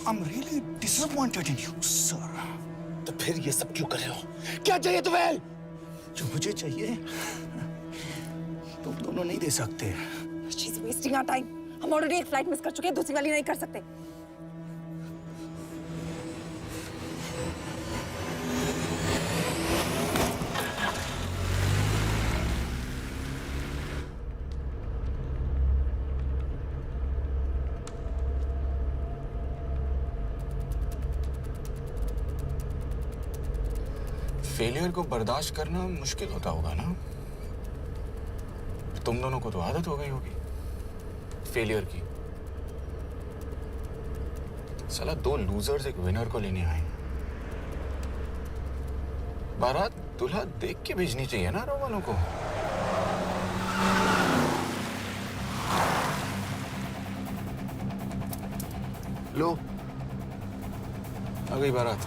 I'm really disappointed in you, sir. तो फिर ये सब क्यों कर रहे हो? क्या चाहिए तुम्हें? जो मुझे चाहिए तुम दोनों नहीं दे सकते। She's wasting our time. हम ऑलरेडी एक फ्लाइट मिस कर चुके हैं, दूसरी वाली नहीं कर सकते। फेलियर को बर्दाश्त करना मुश्किल होता होगा ना? तुम दोनों को तो आदत हो गई होगी फेलियर की। साला 2 लूजर्स एक विनर को लेने आए। बारात दूल्हा देख के भेजनी चाहिए ना रो वालों को। लो, आ गई बारात।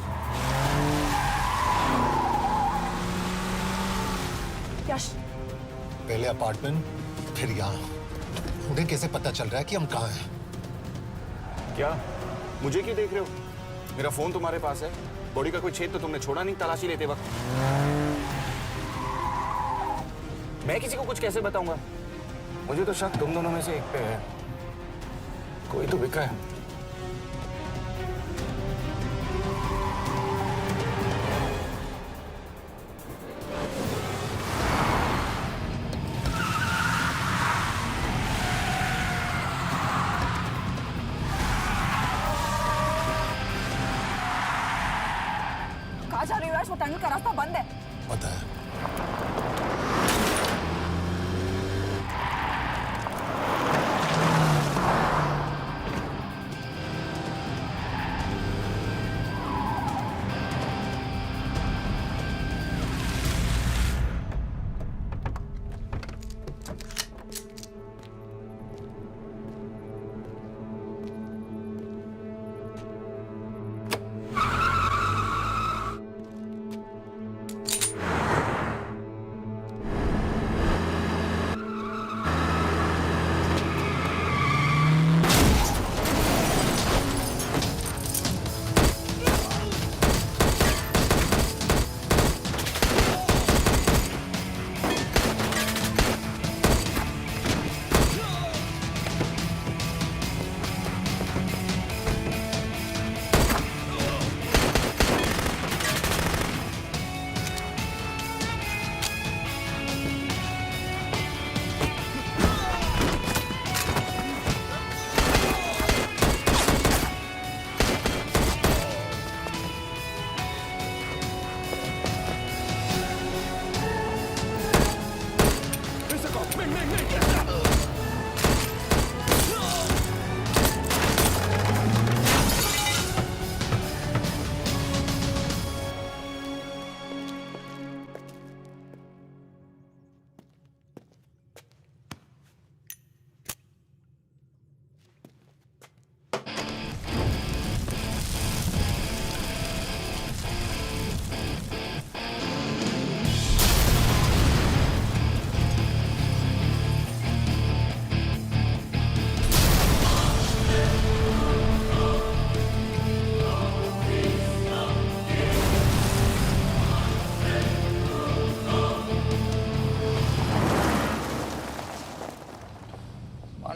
यश, पहले अपार्टमेंट, फिर यहाँ। उन्हें कैसे पता चल रहा है कि हम कहाँ हैं? क्या मुझे क्यों देख रहे हो? मेरा फोन तुम्हारे पास है। बॉडी का कोई छेद तो तुमने छोड़ा नहीं तलाशी लेते वक्त। मैं किसी को कुछ कैसे बताऊंगा? मुझे तो शक तुम दोनों में से एक पे है। कोई तो बिका है। कहाँ जा रही हो यश? वो टनल का रास्ता बंद है। पता है।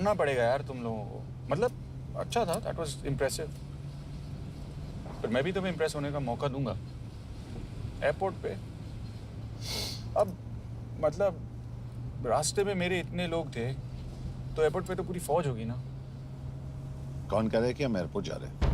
करना पड़ेगा यार तुम लोगों को। मतलब अच्छा था, दैट वाज इम्प्रेसिव। पर मैं भी तुम्हें इम्प्रेस होने का मौका दूंगा एयरपोर्ट पे। अब मतलब रास्ते में मेरे इतने लोग थे तो एयरपोर्ट पे तो पूरी फौज होगी ना। कौन कह रहा है कि हम एयरपोर्ट जा रहे हैं?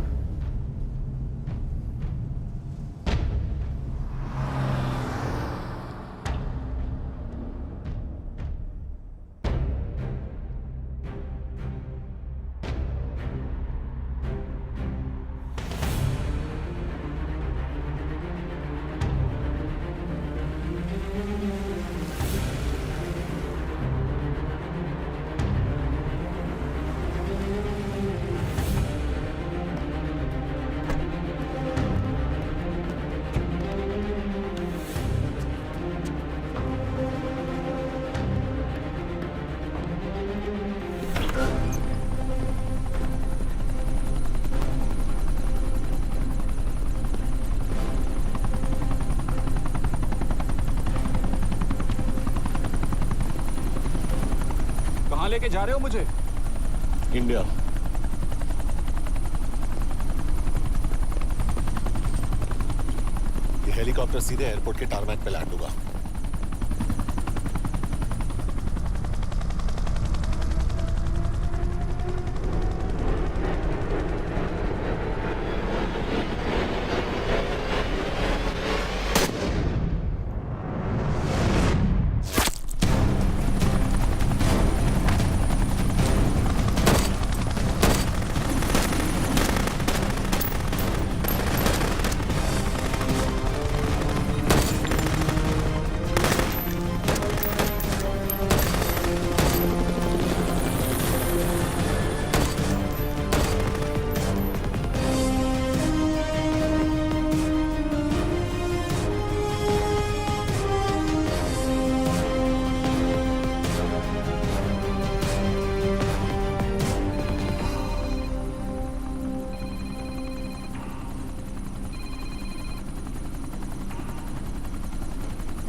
कहाँ लेके जा रहे हो मुझे? इंडिया। ये हेलीकॉप्टर सीधे एयरपोर्ट के टारमैक पे लैंड होगा।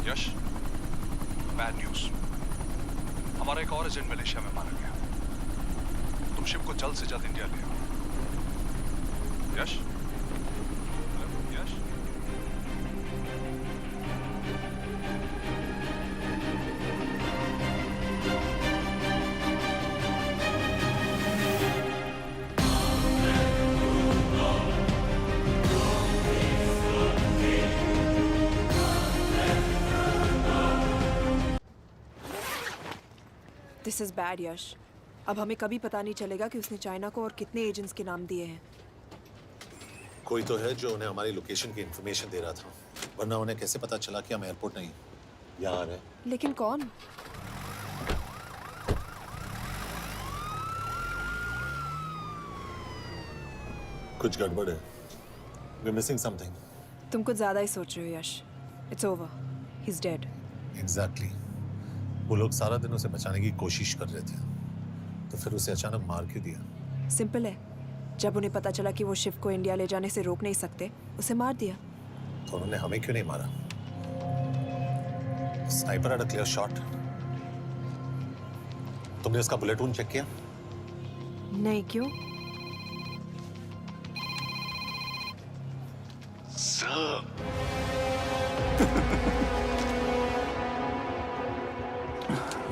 यश, बैड न्यूज। हमारा एक और एजेंट मलेशिया में मारा गया। तुम शिप को जल्द से जल्द इंडिया ले आओ। यश? यश? दिस इज बैड यश। अब हमें कभी पता नहीं चलेगा कि उसने चाइना को और कितने एजेंट्स के नाम दिए हैं। कोई तो है जो उन्हें हमारी लोकेशन की इंफॉर्मेशन दे रहा था, वरना उन्हें कैसे पता चला कि हम एयरपोर्ट नहीं यहाँ आ रहे हैं? लेकिन कौन? कुछ गड़बड़ है। We're missing something. तुम कुछ ज्यादा ही सोच रहे हो Yash. It's over, he is dead. Exactly. वो लोग सारा दिन उसे बचाने की कोशिश कर रहे थे, तो फिर उसे अचानक मार क्यों दिया? सिंपल है, जब उन्हें पता चला कि वो शिव को इंडिया ले जाने से रोक नहीं सकते, उसे मार दिया। तो उन्होंने हमें क्यों नहीं मारा? Sniper had a clear shot. तुमने उसका बुलेट वूंड चेक किया? नहीं, क्यों?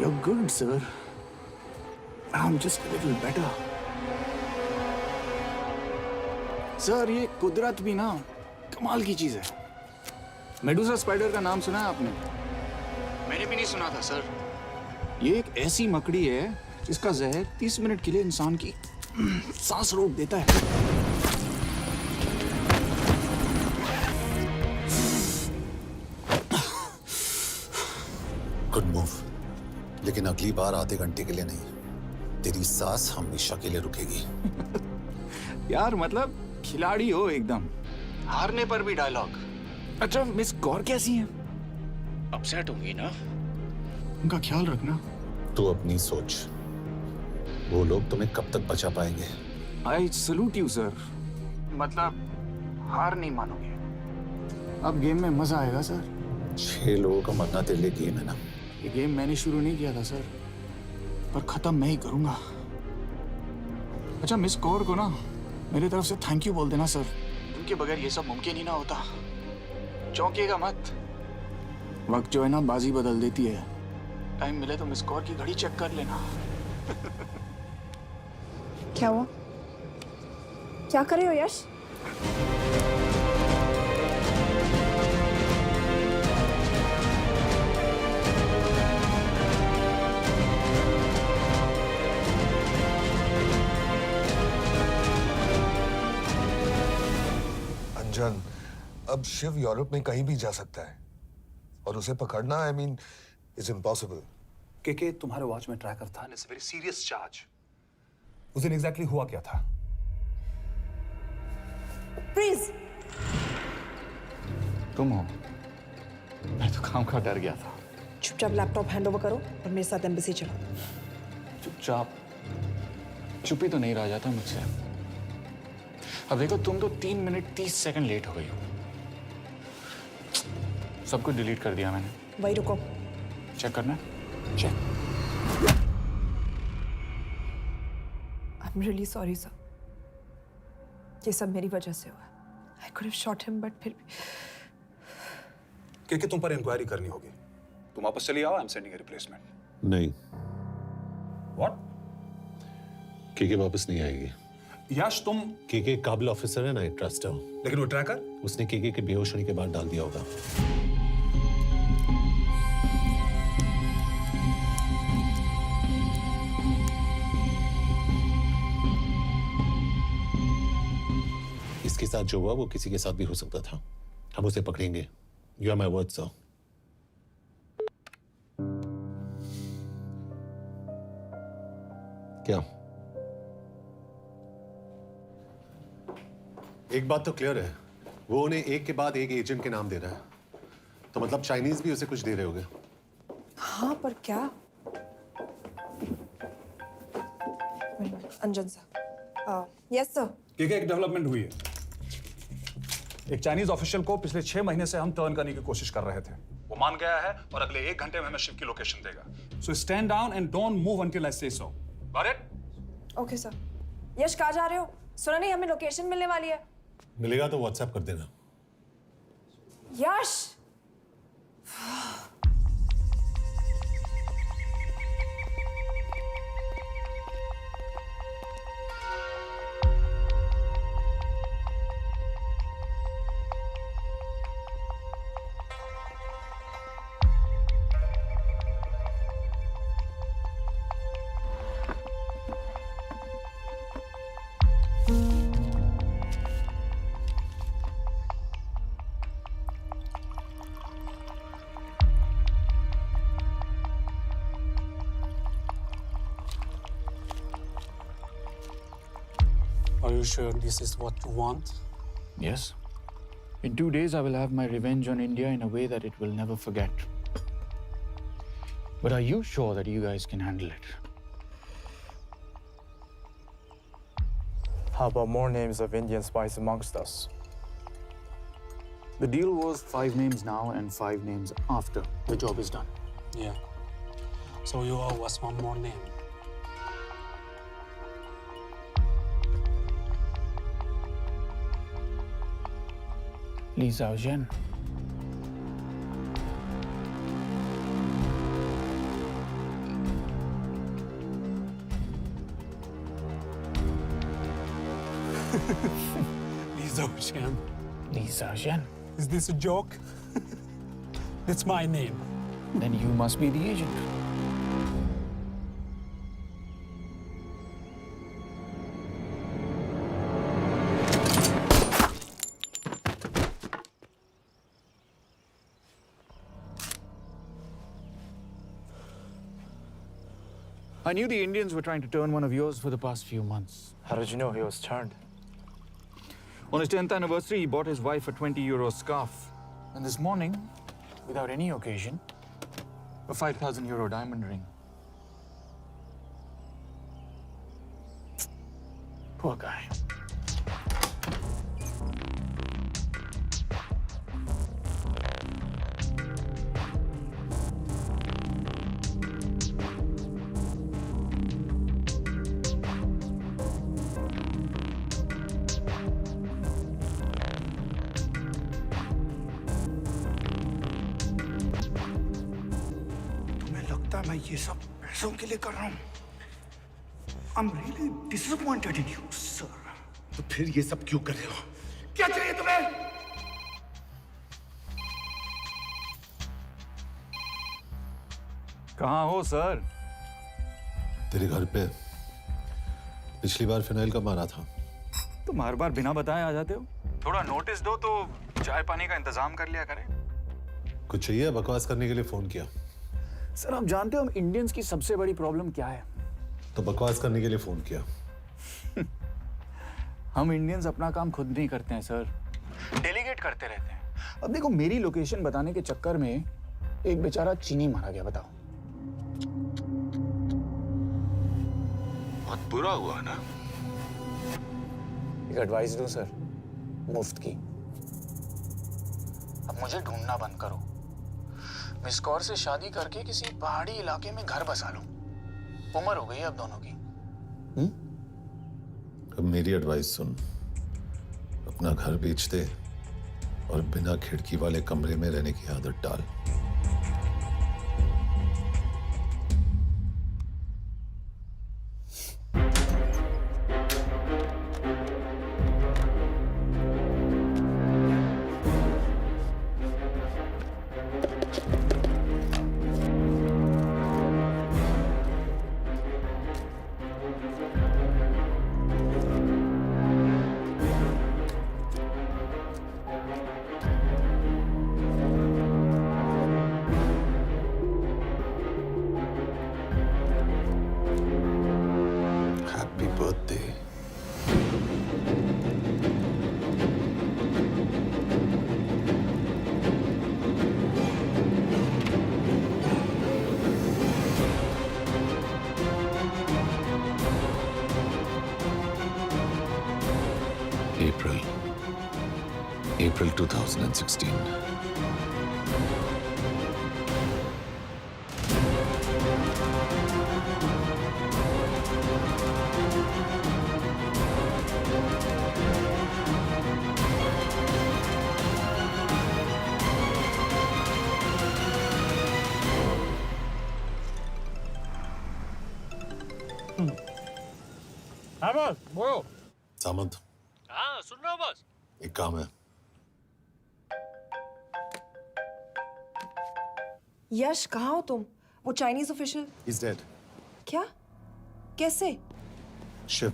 You're good, sir. I'm just a little better. Sir, ये कुदरत भी ना कमाल की चीज है। मेडुसा स्पाइडर का नाम सुना है आपने? मैंने भी नहीं सुना था सर। ये एक ऐसी मकड़ी है जिसका जहर 30 मिनट के लिए इंसान की सांस रोक देता है। गुड मूव, लेकिन अगली बार आधे घंटे के लिए नहीं, तेरी सांस हमेशा के लिए रुकेगी। यार मतलब खिलाड़ी हो एकदम, हारने पर भी डायलॉग। अच्छा, मिस कौर कैसी हैं? अपसेट होंगी ना? उनका ख्याल रखना। तू अपनी सोच, वो लोग तुम्हें कब तक बचा पाएंगे? I salute you sir. मतलब हार नहीं मानोगे। अब गेम में मजा आएगा सर। 6 लोगों का मरना तेरे लिए गेम है ना? ये गेम मैंने शुरू नहीं किया था सर, पर खत्म मैं ही करूंगा। अच्छा, मिस कौर को ना मेरी तरफ से थैंक यू बोल देना सर। उनके बगैर ये सब मुमकिन ही ना होता। चौंकिएगा मत, वक्त जो है ना बाजी बदल देती है। टाइम मिले तो मिस कौर की घड़ी चेक कर लेना। क्या हुआ? क्या कर रहे हो यश? अंजन, अब शिव यूरोप में कहीं भी जा सकता है और उसे पकड़ना आई मीन इज इम्पॉसिबल। के तुम्हारे वॉच में ट्रैकर था, इट्स वेरी सीरियस चार्ज। उस दिन एग्जैक्टली हुआ क्या था? प्लीज। तुम हो? मैं तो काम का डर गया था। चुपचाप लैपटॉप हैंड ओवर करो और मेरे साथ एम्बेसी चलो। चुपचाप चुप ही तो नहीं रहा जाता मुझसे। अब देखो, तुम तो 3 मिनट 30 सेकंड लेट हो गई हो। सब कुछ डिलीट कर दिया मैंने। वही रुको। चेक करना? Check. I am really sorry sir, ये सब मेरी वजह से हुआ। I could have shot him but फिर भी। के तुम पर इंक्वायरी करनी होगी। तुम वापस चली आओ, I am sending A replacement. नहीं, व्हाट? के वापस नहीं आएगी। यश, तुम के काबिल ऑफिसर है ना, आई ट्रस्ट है। लेकिन वो ट्रैकर उसने के बेहोश होने के बाद डाल दिया होगा। इसके साथ जो हुआ वो किसी के साथ भी हो सकता था। हम उसे पकड़ेंगे। You are my word sir. क्या? एक बात तो क्लियर है, वो उन्हें एक के बाद एक एजेंट के नाम दे रहा है, तो मतलब चाइनीज भी उसे कुछ दे रहे होंगे। हाँ, पर क्या? अंजन सर। Yes sir. के एक डेवलपमेंट हुई है। एक चाइनीज ऑफिशियल को पिछले 6 महीने से हम टर्न करने की कोशिश कर रहे थे। वो मान गया है और अगले 1 घंटे में हमें शिव की लोकेशन देगा। So stand down and don't move until I say so. Got it? Okay sir. Yash, कहाँ जा रहे हो? सुना नहीं हमें लोकेशन मिलने वाली है। मिलेगा तो व्हाट्सएप कर देना। यश! Are you sure this is what you want? Yes. In 2 days, I will have my revenge on India in a way that it will never forget. But are you sure that you guys can handle it? How about more names of Indian spies amongst us? The deal was 5 names now and 5 names after the job is done. Yeah. So you owe us one more name. Li Xiaojian. Li Xiaojian. Li Xiaojian. Is this a joke? That's my name. Then you must be the agent. I knew the Indians were trying to turn one of yours for the past few months. How did you know he was turned? On his 10th anniversary, he bought his wife a 20-euro scarf. And this morning, without any occasion, a 5,000-euro diamond ring. Poor guy. है मैं ये सब पैसों के लिए कर रहा हूँ। I'm really disappointed in you, sir. तो फिर ये सब क्यों कर रहे हो? क्या चाहिए तुम्हें? कहाँ हो सर? तेरे घर पे पिछली बार फिनाइल कब मारा था? तुम हर बार बिना बताए आ जाते हो। थोड़ा नोटिस दो तो चाय पानी का इंतजाम कर लिया करें। कुछ चाहिए? बकवास करने के लिए फोन किया। सर आप जानते हो हम इंडियंस की सबसे बड़ी प्रॉब्लम क्या है? तो बकवास करने के लिए फोन किया। हम इंडियंस अपना काम खुद नहीं करते हैं सर, डेलीगेट करते रहते हैं। अब देखो मेरी लोकेशन बताने के चक्कर में एक बेचारा चीनी मारा गया, बताओ। बहुत बुरा हुआ ना। एक एडवाइस दो सर, मुफ्त की। अब मुझे ढूंढना बंद करो। मिस कौर से शादी करके किसी पहाड़ी इलाके में घर बसा लो। उम्र हो गई है अब दोनों की। अब मेरी एडवाइस सुन, अपना घर बेच दे और बिना खिड़की वाले कमरे में रहने की आदत डाल। April 2016. हाँ बॉस, बोलो। सामंत, हाँ सुन रहा हूँ बॉस। एक काम है। यश कहाँ हो तुम? वो चाइनीज ऑफिशियल। He's dead. क्या? कैसे? शिव,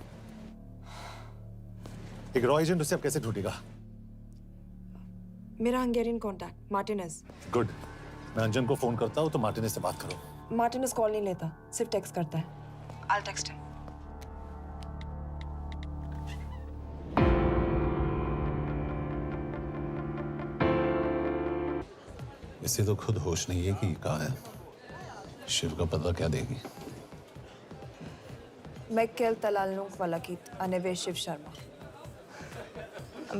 एक रॉ एजेंट उसे अब कैसे ढूंढेगा? मेरा हंगेरियन कॉन्टैक्ट मार्टिनेज। गुड, मैं अंजन को फोन करता हूँ तो मार्टिनेज से बात करो। मार्टिनेज कॉल नहीं लेता, सिर्फ टेक्स्ट करता है। I'll text him. इसे तो खुद होश नहीं है कि कहाँ है। शिव का पता क्या देगी? Mikael Talalnung valakit a Shiv Sharma.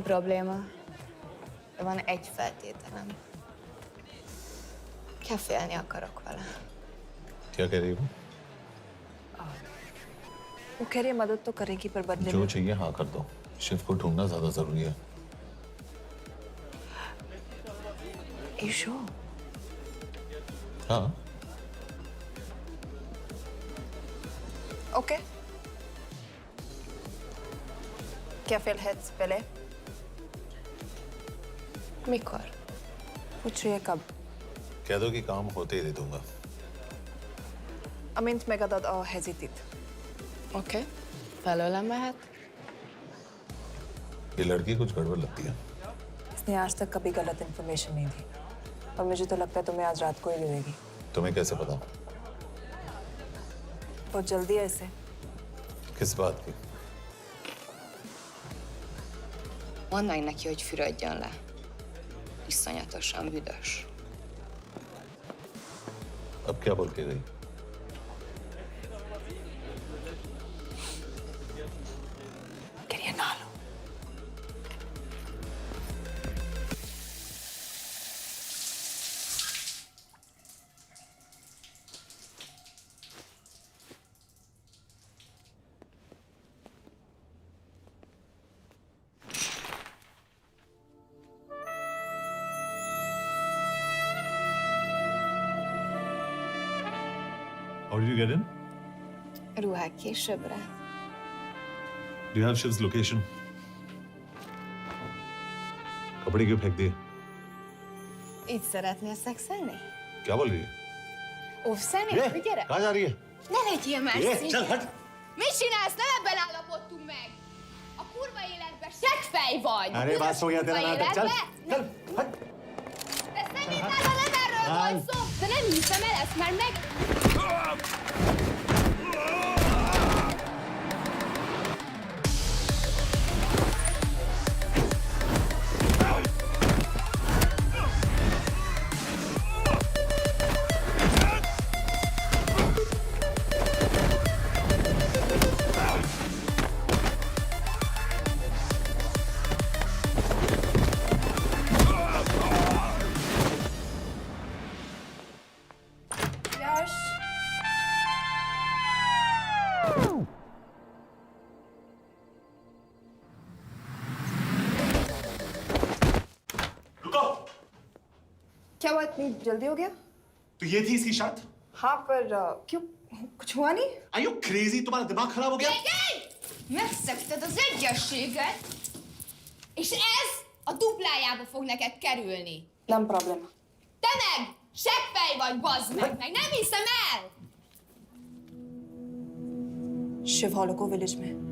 Probléma. Van egy feltételem. Kefélni akarok vele. क्या कह रही है वो? वो कह रही है मदद तो करेगी पर बदले जो में। चाहिए हाँ कर दो। शिव को ढूंढना ज्यादा जरूरी है। You sure? हाँ। Okay. Kefél heads pele? Mikor? पूछ रही है कब? कह दो कि काम होते ही दे दूंगा। Amint megadad a hezitit. Oké. Felőlem mehet? ये लड़की कुछ गड़बड़ लगती है। इसने आज तक कभी गलत इन्फॉर्मेशन नहीं दी और मुझे तो लगता है तुम्हें आज रात को ही दे देगी। तुम्हें कैसे पता? बहुत जल्दी है इसे। किस बात की? Mondd meg neki, hogy fürödjön le. Iszonyatosan büdös. अब क्या बोल के गई? Quería nalo. How did you get in? Ruhák későbbre. Do you have Shiv's location? कपड़े क्यों फेंक दिए? Így szeretnél szexelni? क्या बोल रही है? Óvszerni? ये, Gyere! कहाँ जा रही है? Ne legyél már ये, szint! चल हट! Mit csinálsz? Nem ebben állapodtunk meg! A kurva életben seggfej vagy! अरे बात हो गया तेरा नाटक, चल! चल! हट! De szerintem nem erről volt szó! De nem hiszem el, ezt már meg... यश रुको। क्या हुआ, इतनी जल्दी हो गया? तो ये थी इसकी शर्त? हाँ, पर क्यों, कुछ हुआ नहीं? Are you crazy? तुम्हारा दिमाग खराब हो गया? Megszegted az egyességet, és ez a duplájába fog neked kerülni. Nem probléma. Te meg seggfej vagy, bazd meg nem hiszem el! Shiv Holloko village में।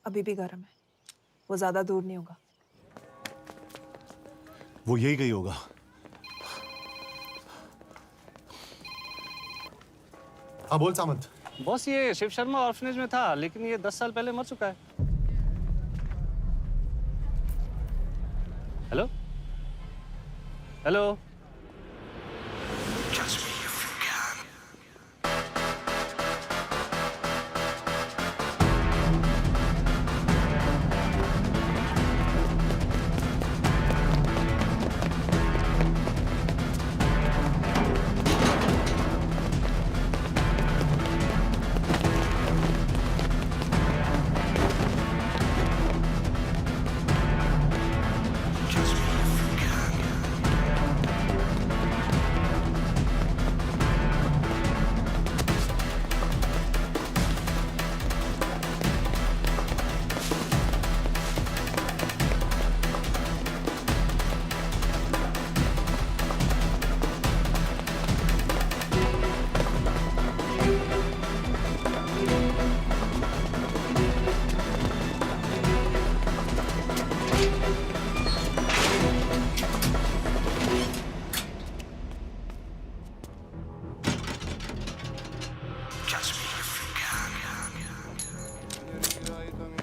अभी भी गर्म है, वो ज्यादा दूर नहीं होगा। वो यही गई होगा। हाँ बोल सामंत। बॉस ये शिव शर्मा ऑर्फनेज में था, लेकिन ये 10 साल पहले मर चुका है। Hello hello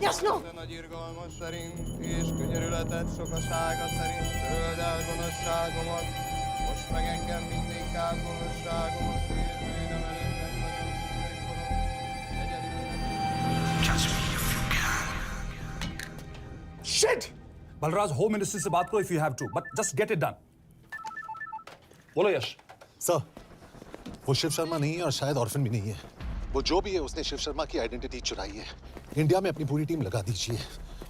Jasno! Nagy irgalmas szerint, és könyörületet sokasága szerint töröld el gonoszságomat, most meg engem mindinkább gonoszságomat, és bűnöm előttem nagyon Shit! Balraj, home ministry से बात करो if you have to, but just get it done. बोलो यश। Sir, वो शिव शर्मा नहीं है और शायद orphan भी नहीं है। वो जो भी है उसने शिव शर्मा की आइडेंटिटी चुराई है। इंडिया में अपनी पूरी टीम लगा दीजिए।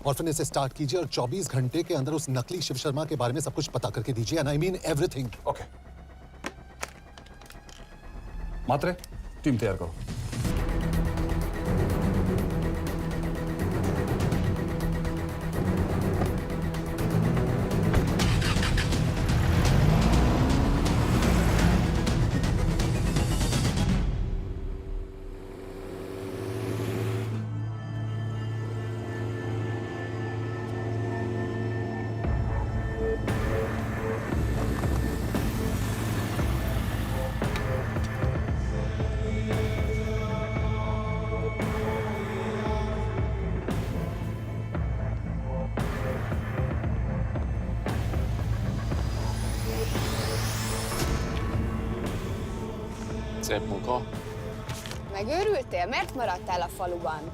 ऑर्फन से स्टार्ट कीजिए और 24 घंटे के अंदर उस नकली शिव शर्मा के बारे में सब कुछ पता करके दीजिए। And I mean everything. Okay. Matre, team तैयार करो। Szép munka. Megőrültél? Miért maradtál a faluban?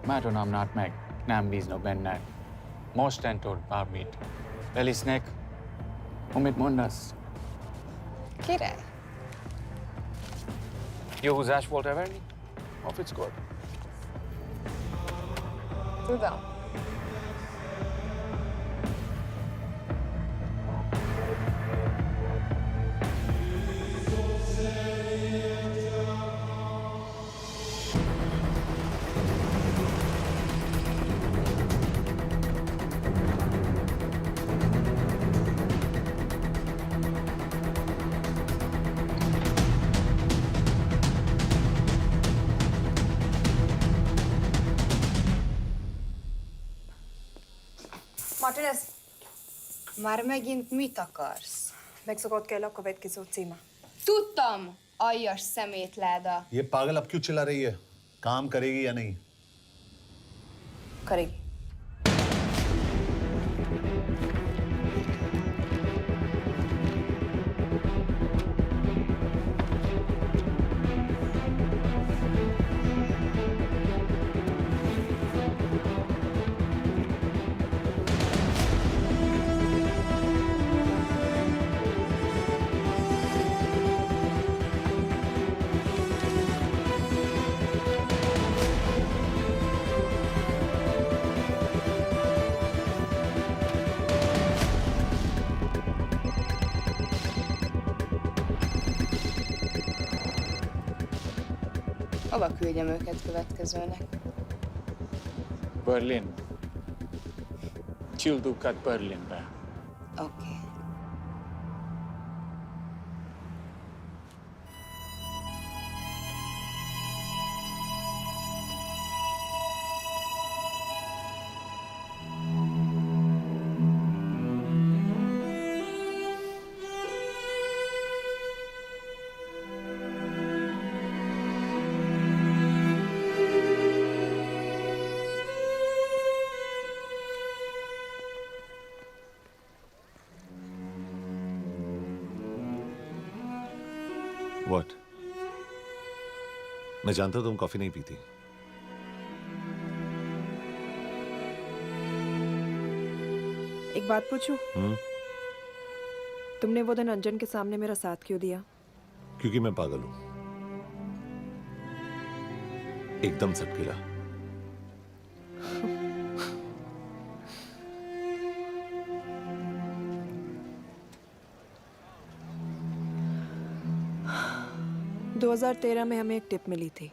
Mátonam nát meg, nem bíznak benned. Mostantól bármit. Elisnek, amit mondasz. Király. Jó húzás volt everni? A fickod? Tudom. Martinez, Már megint mit akarsz? megszokott kell a következő címe. Tudtam, aljas szemétláda. ये पागल अब क्यों चिल्ला रही है? काम करेगी या नहीं? करेगी। Hova küldjem őket következőnek? Berlin. Küldőket Berlinbe. Oké. What? मैं जानता हूं तुम कॉफी नहीं पीती। एक बात पूछूं? तुमने वो दिन अंजन के सामने मेरा साथ क्यों दिया? क्योंकि मैं पागल हूं, एकदम सटकेला। दो 2013 में हमें एक टिप मिली थी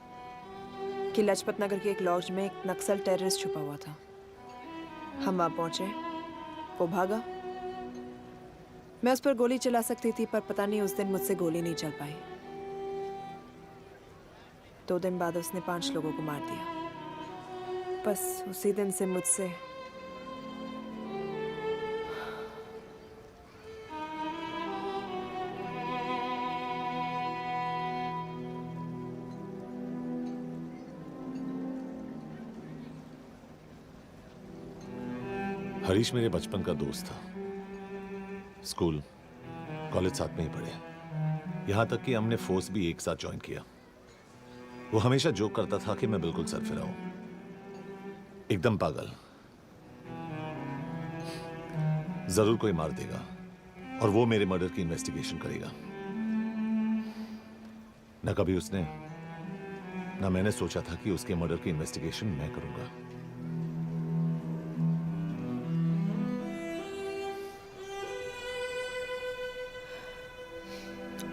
कि लाजपत नगर के एक लॉज में एक नक्सल टेररिस्ट छुपा हुआ था। हम वहां पहुंचे, वो भागा। मैं उस पर गोली चला सकती थी, पर पता नहीं उस दिन मुझसे गोली नहीं चल पाई। 2 दिन बाद उसने 5 लोगों को मार दिया। बस उसी दिन से मुझसे हरीश मेरे बचपन का दोस्त था। स्कूल, कॉलेज साथ में ही पढ़े। यहां तक कि हमने फोर्स भी एक साथ ज्वाइन किया। वो हमेशा जोक करता था कि मैं बिल्कुल सरफिरा हूं, एकदम पागल। जरूर कोई मार देगा और वो मेरे मर्डर की इन्वेस्टिगेशन करेगा। न कभी उसने न मैंने सोचा था कि उसके मर्डर की इन्वेस्टिगेशन मैं करूंगा।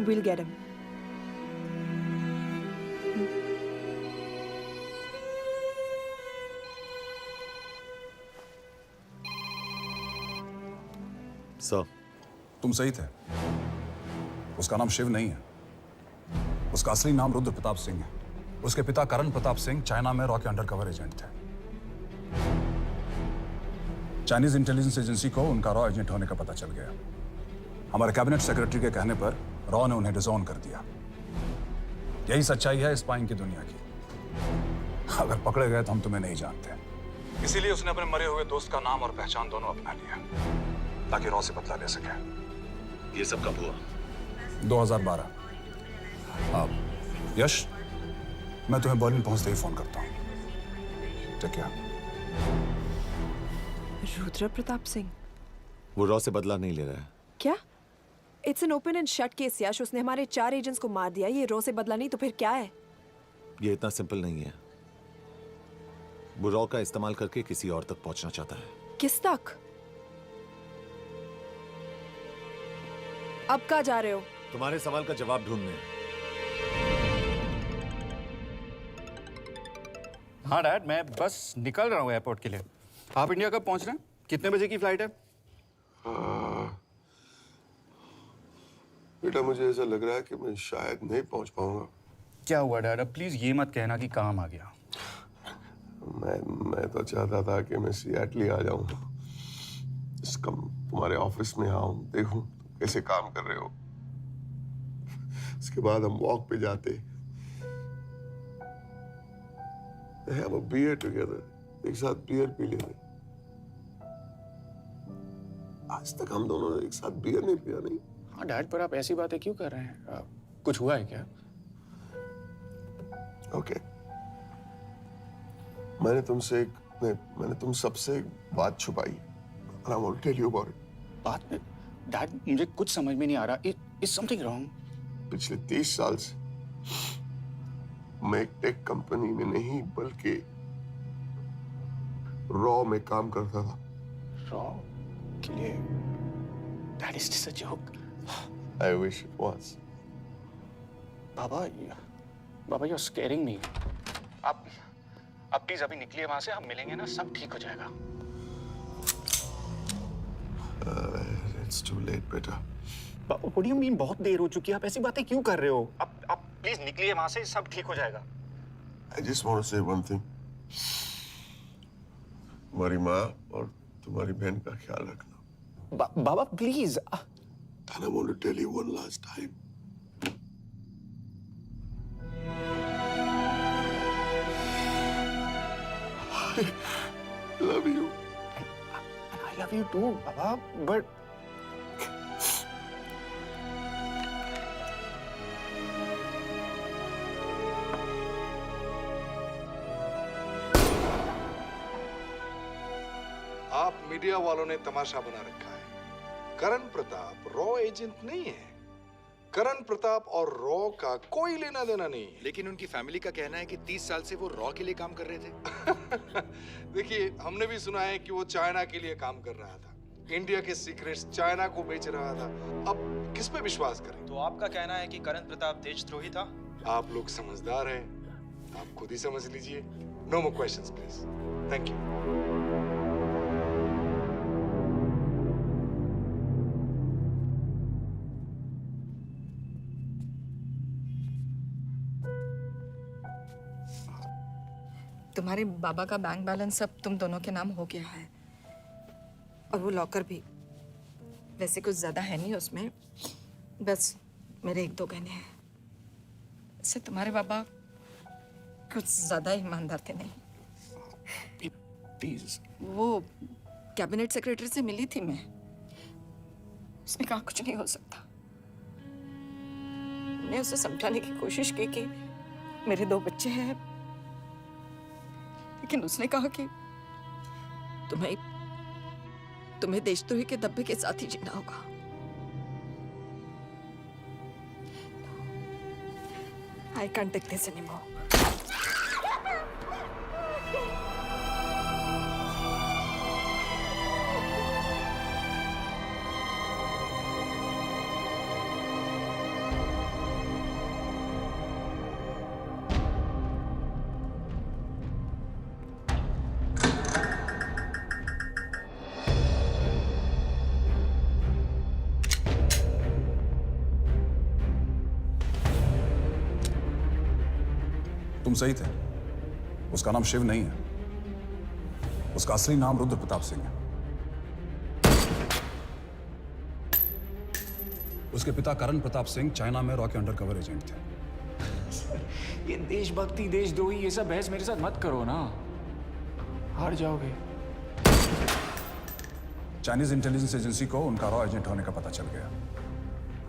We'll get him. सर, तुम सही थे। उसका नाम शिव नहीं है। उसका असली नाम रुद्र प्रताप सिंह है। उसके पिता करण प्रताप सिंह चाइना में रॉ के अंडरकवर एजेंट थे। चाइनीज इंटेलिजेंस एजेंसी को उनका रॉ एजेंट होने का पता चल गया। हमारे कैबिनेट सेक्रेटरी के कहने पर रॉ ने उन्हें डिसऑन कर दिया। यही सच्चाई है स्पाइंग की दुनिया की। अगर पकड़े गए तो हम तुम्हें नहीं जानते, इसीलिए उसने अपने मरे हुए दोस्त का नाम और पहचान दोनों अपना लिया ताकि रॉ से बदला ले सके। ये सब कब हुआ? 2012। अब यश, मैं तुम्हें बर्लिन पहुंचते ही फोन करता हूँ। ठीक है। रुद्र प्रताप सिंह वो रॉ से बदला नहीं ले रहा है। क्या? It's an open and shut case Yash. उसने हमारे 4 एजेंट्स को मार दिया। ये रॉ से बदला नहीं तो फिर क्या है? ये इतना सिंपल नहीं है। वो रॉ का इस्तेमाल करके किसी और तक पहुंचना चाहता है। किस तक? अब कहाँ जा रहे हो? तुम्हारे सवाल का जवाब ढूंढने। हाँ डैड, मैं बस निकल रहा हूँ एयरपोर्ट के लिए। आप इंडिया कब पहुंच रहे हैं? कितने बजे की फ्लाइट है? बेटा, मुझे ऐसा लग रहा है कि मैं शायद नहीं पहुंच पाऊंगा। क्या हुआ डैड? अब प्लीज ये मत कहना कि काम आ गया। मैं तो चाहता था कि मैं सिएटल आ जाऊं, तुम्हारे ऑफिस में आऊं, देखूं कैसे काम कर रहे हो। उसके बाद हम वॉक पे जाते, have a beer together, एक साथ बियर पी लेते। आज तक हम दोनों ने एक साथ बियर नहीं पिया। नहीं। हाँ डैड, पर आप ऐसी बातें क्यों कर रहे हैं? कुछ हुआ है क्या? ओके। मैंने तुम सबसे एक बात छुपाई। And I want to tell you about it. बात में डैड, मुझे कुछ समझ में नहीं आ रहा। Is something wrong? पिछले 30 साल से मैं एक टेक कंपनी में नहीं बल्कि रॉ में काम करता था। रॉ के लिए? That is just a joke. I wish it was. Baba, you're scaring me. आप प्लीज अभी निकलिए वहां से। हम मिलेंगे ना, सब ठीक हो जाएगा। It's too late, बेटा। What do you mean बहुत देर हो चुकी है? आप ऐसी बातें क्यों कर रहे हो? आप प्लीज निकलिए वहां से, सब ठीक हो जाएगा। I just want to say one thing. तुम्हारी माँ और तुम्हारी बहन का ख्याल रखना। बाबा please. And I want to tell you one last time. I love you. I love you too, Baba, but आप मीडिया वालों ने तमाशा बना रखा है। करण प्रताप रॉ एजेंट नहीं है। करण प्रताप और रॉ का कोई लेना देना नहीं है। लेकिन उनकी फैमिली का कहना है कि 30 साल से वो रॉ के लिए काम कर रहे थे। देखिए, हमने भी सुना है कि वो चाइना के लिए काम कर रहा था, इंडिया के सीक्रेट्स चाइना को बेच रहा था। अब किस पे विश्वास करें? तो आपका कहना है कि करण प्रताप देशद्रोही था? आप लोग समझदार हैं, आप खुद ही समझ लीजिए। No more questions please. Thank you. तुम्हारे बाबा का बैंक बैलेंस अब तुम दोनों के नाम हो गया है, और वो लॉकर भी। वैसे कुछ ज्यादा है नहीं उसमें, बस मेरे 1-2 गहने हैं। इससे तुम्हारे बाबा कुछ ज्यादा ईमानदार थे नहीं। प्लीज। वो कैबिनेट सेक्रेटरी से मिली थी मैं, उसने कहा कुछ नहीं हो सकता। मैंने उसे समझाने की कोशिश की कि मेरे 2 बच्चे हैं, लेकिन उसने कहा कि तुम्हें तुम्हें देशद्रोही के धब्बे के साथ ही जीना होगा। I can't take this anymore. तुम सही थे। उसका नाम शिव नहीं है। उसका असली नाम रुद्र प्रताप सिंह है। उसके पिता करण प्रताप सिंह चाइना में रॉ के अंडरकवर एजेंट थे। ये देशभक्ति देशद्रोही ये सब बहस मेरे साथ मत करो ना, हार जाओगे। चाइनीज इंटेलिजेंस एजेंसी को उनका रॉ एजेंट होने का पता चल गया।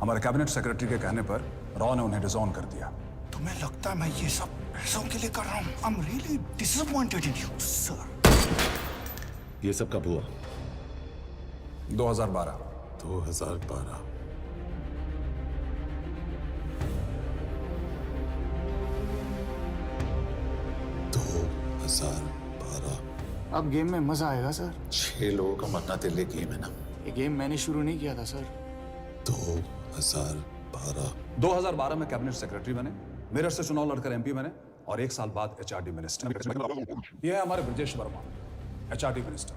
हमारे कैबिनेट सेक्रेटरी के कहने पर रॉ ने उन्हें डिसऑन कर दिया। तुम्हें लगता है मैं ये सब पैसों के लिए कर रहा हूँ? I'm really disappointed in you, sir. ये सब कब हुआ? 2012। 2012। अब गेम में मजा आएगा सर। 6 लोगों का मरना तेरे लिए गेम है ना? ये गेम मैंने शुरू नहीं किया था सर। 2012। 2012 में कैबिनेट सेक्रेटरी बने, मेरठ से चुनाव लड़कर एमपी बने और 1 साल बाद एचआरडी मिनिस्टर। यह है हमारे ब्रजेश वर्मा, एचआरडी मिनिस्टर।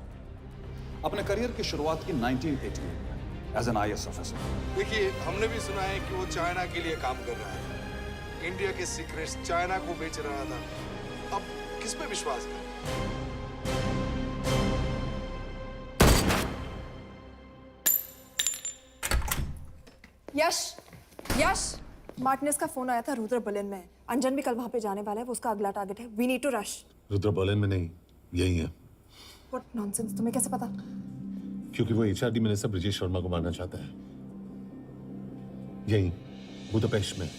अपने करियर की शुरुआत की 1988 में एज एन IAS ऑफिसर। देखिए, हमने भी सुना है कि वो चाइना के लिए काम कर रहा है, इंडिया के सीक्रेट्स चाइना को बेच रहा था। अब किस पे विश्वास करें? यश, मार्टिनेज का फोन आया था रुद्र बर्लिन में। अंजन भी कल वहां पे जाने वाला है, वो उसका अगला टारगेट है। We need to rush. Rudra Berlin में नहीं, यही है। व्हाट नॉनसेंस, तुम्हें कैसे पता? क्योंकि वो एचआरडी मिनिस्टर ब्रजेश शर्मा को मारना चाहता है, यही बुदापेस्ट में।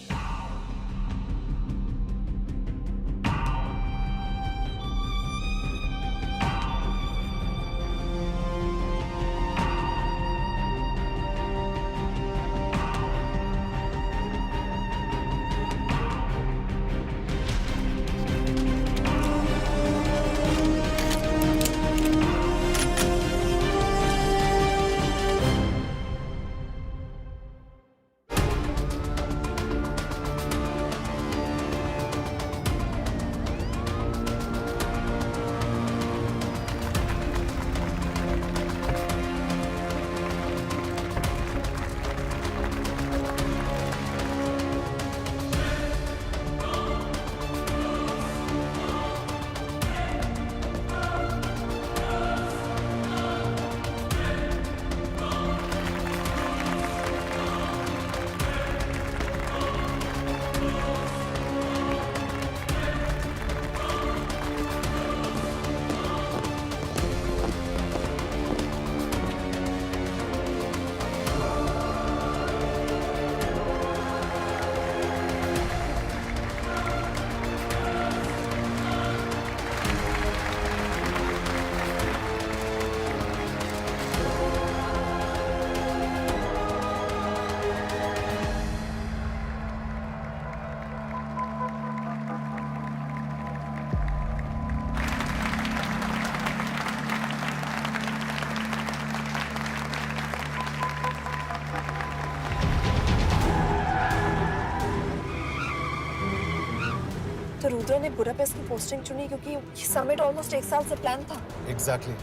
तो रुद्र ने बुडापेस्ट की पोस्टिंग चुनी क्योंकि ये समिट ऑलमोस्ट 1 साल से प्लान था। एग्जैक्टली।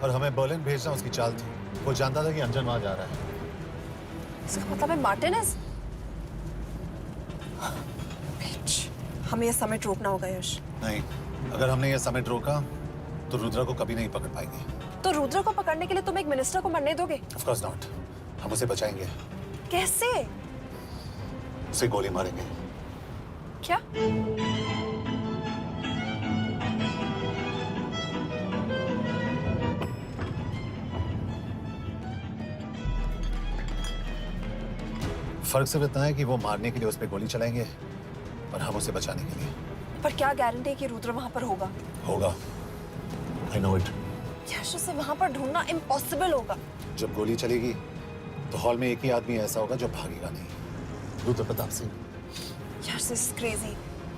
और हमें बर्लिन भेजना उसकी चाल थी। वो जानता था कि अंजन वहां जा रहा है। इसका मतलब है मार्टिनेज। हमें ये समिट रोकना होगा यश। नहीं, अगर हमने ये समिट रोका तो रुद्र को कभी नहीं पकड़ पाएंगे। तो रुद्र को पकड़ने के लिए तुम एक मिनिस्टर को मरने दोगे? Of course not. हम उसे बचाएंगे। कैसे? उसे गोली मारेंगे। क्या? फर्क सिर्फ इतना है कि वो मारने के लिए उस पर गोली चलाएंगे और हम उसे बचाने के लिए। पर क्या गारंटी है कि रुद्र वहां पर होगा? होगा। I know it. यश, उसे वहां पर ढूंढना इम्पॉसिबल होगा। जब गोली चलेगी तो हॉल में एक ही आदमी ऐसा होगा जो भागेगा नहीं। रुद्र प्रताप सिंह। यश, दिस इज क्रेजी।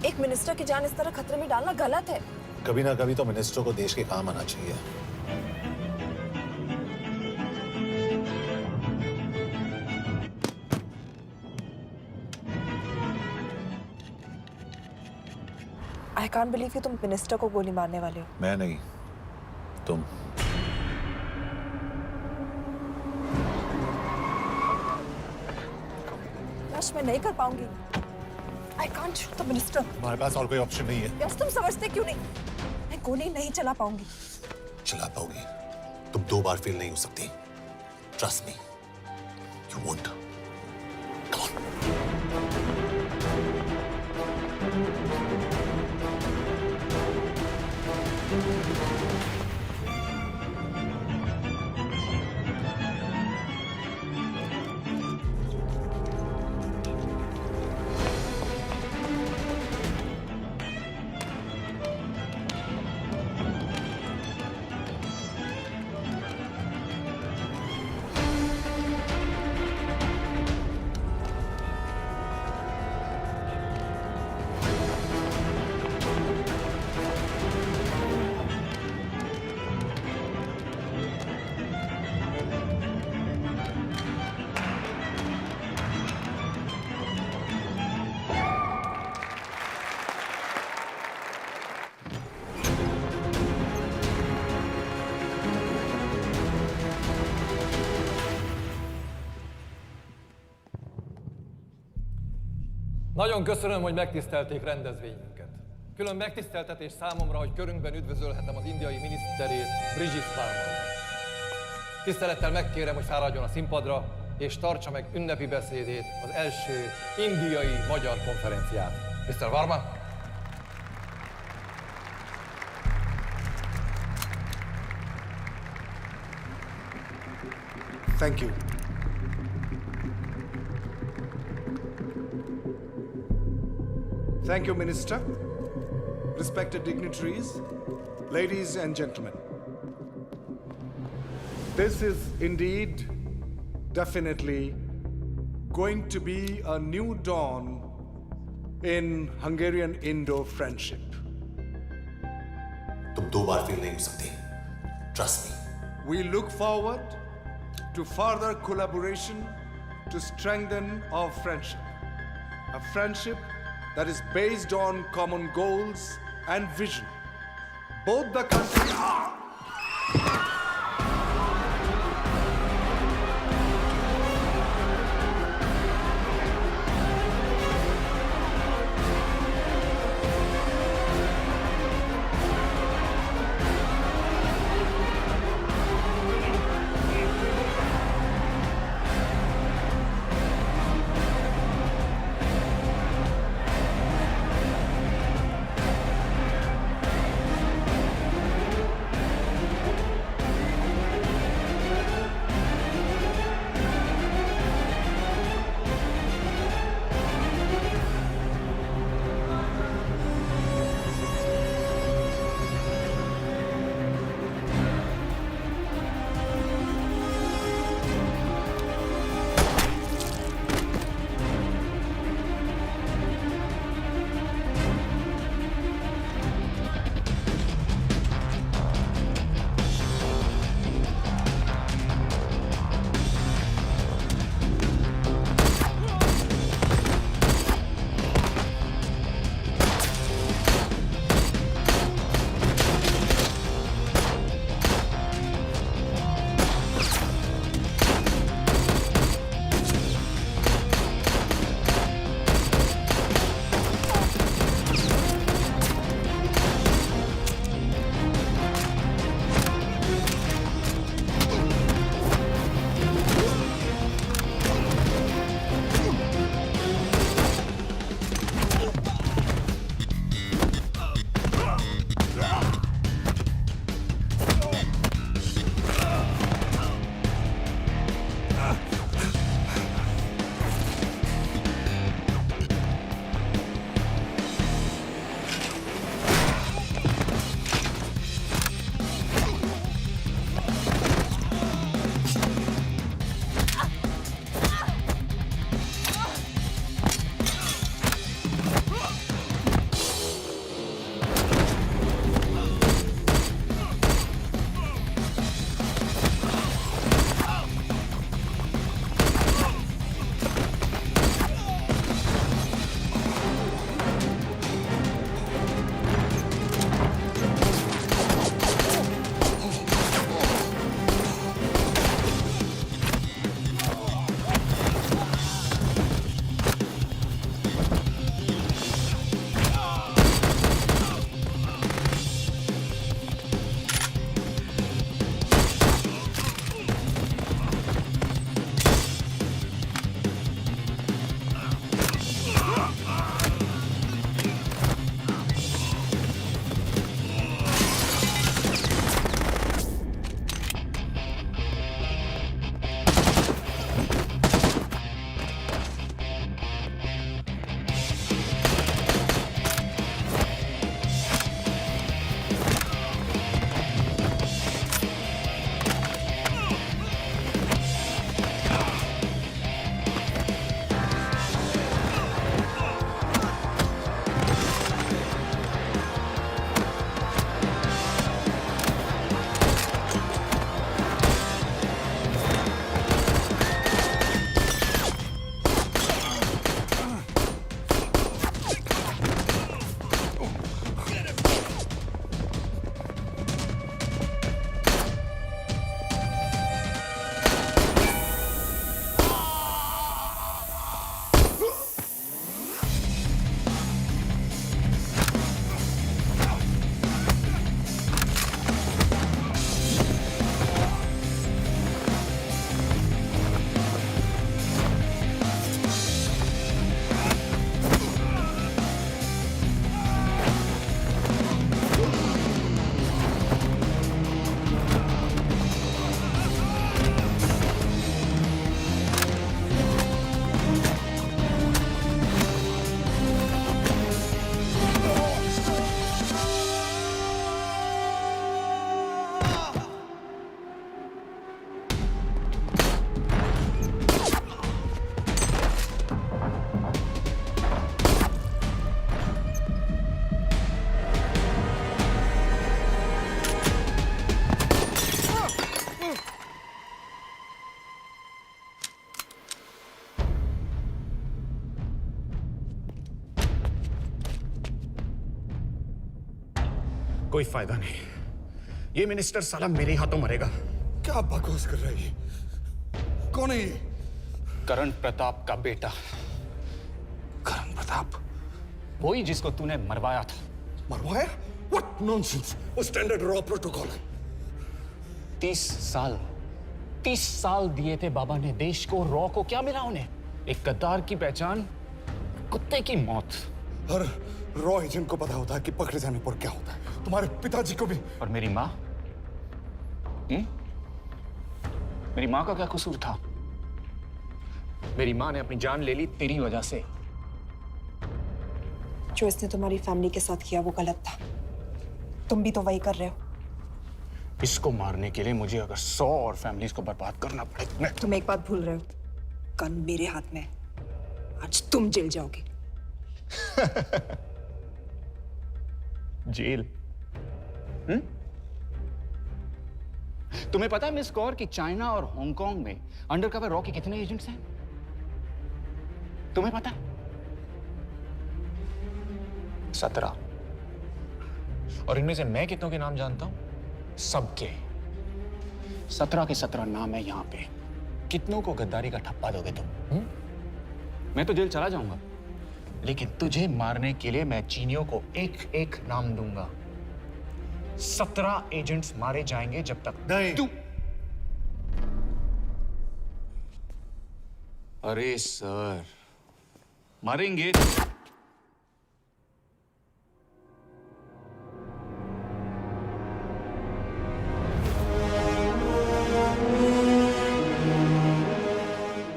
एक मिनिस्टर की जान इस तरह खतरे में डालना गलत है। कभी ना कभी तो मिनिस्टर को देश के काम आना चाहिए। आई कांट बिलीव कि तुम मिनिस्टर को गोली मारने वाले हो। मैं नहीं, तुम। यश, मैं नहीं कर पाऊंगी। I can't shoot the minister. हमारे पास और कोई ऑप्शन नहीं है। यश, तुम समझते क्यों नहीं? मैं गोली नहीं चला पाऊंगी। चला पाओगी। तुम 2 बार फेल नहीं हो सकती। Trust me, you won't. Come on. Nagyon köszönöm, hogy megtisztelték rendezvényünket. Külön megtiszteltetés számomra, hogy körünkben üdvözölhetem az indiai miniszterét, Brigitte Parmar. Tisztelettel megkérem, hogy fáradjon a színpadra, és tartsa meg ünnepi beszédét az első indiai-magyar konferenciát. Mr. Varma? Thank you. Thank you, Minister. Respected dignitaries, ladies and gentlemen. This is indeed, definitely, going to be a new dawn in Hungarian-Indo friendship. तुम 2 बार fail नहीं हो सकते। Trust me. We look forward to further collaboration to strengthen our friendship. A friendship that is based on common goals and vision. Both the countries कोई फायदा नहीं। ये minister साला मेरे हाथों मरेगा। क्या बकवास कर रहा है ये? कौन है ये? करण प्रताप का बेटा। करण प्रताप? वही जिसको तूने मरवाया था। मरवाया? What nonsense! वो स्टैंडर्ड रॉ प्रोटोकॉल है। 30 साल दिए थे बाबा ने देश को। रॉ को क्या मिला उन्हें? एक गद्दार की पहचान, कुत्ते की मौत। हर रॉ एजेंट को पता होता है कि पकड़े जाने पर क्या होता है। तुम्हारे पिताजी को भी। और मेरी माँ? मेरी माँ का क्या कसूर था? मेरी माँ ने अपनी जान ले ली तेरी वजह से। जो इसने तुम्हारी फैमिली के साथ किया वो गलत था। तुम भी तो वही कर रहे हो। इसको मारने के लिए मुझे अगर 100 और फैमिलीज को बर्बाद करना पड़े। तुम एक बात भूल रहे हो, गन मेरे हाथ में है। आज तुम जेल जाओगे। जेल? तुम्हें पता है मिस कौर कि चाइना और हांगकांग में अंडरकवर रॉ के कितने एजेंट्स हैं? तुम्हें पता है? 17। और इनमें से मैं कितनों के नाम जानता हूं? सबके। 17 के 17 नाम है यहां पे। कितनों को गद्दारी का ठप्पा दोगे तुम? मैं तो जेल चला जाऊंगा, लेकिन तुझे मारने के लिए मैं चीनियों को एक एक नाम दूंगा। 17 एजेंट्स मारे जाएंगे जब तक नहीं। तू। अरे सर, मारेंगे।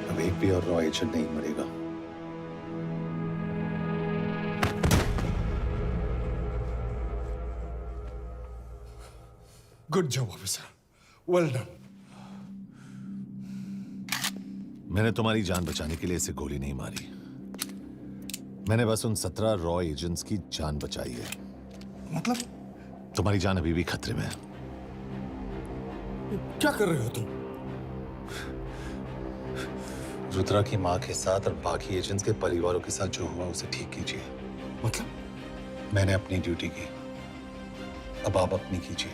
अब एक भी और रॉ एजेंट नहीं मरेगा। Good job officer, well done. मैंने तुम्हारी जान बचाने के लिए इसे गोली नहीं मारी। मैंने बस उन 17 रॉ एजेंट्स की जान बचाई है। मतलब? तुम्हारी जान अभी भी खतरे में है। क्या कर रहे हो तुम? रुद्रा की मां के साथ और बाकी एजेंट्स के परिवारों के साथ जो हुआ उसे ठीक कीजिए। मतलब? मैंने अपनी ड्यूटी की, अब आप अपनी कीजिए।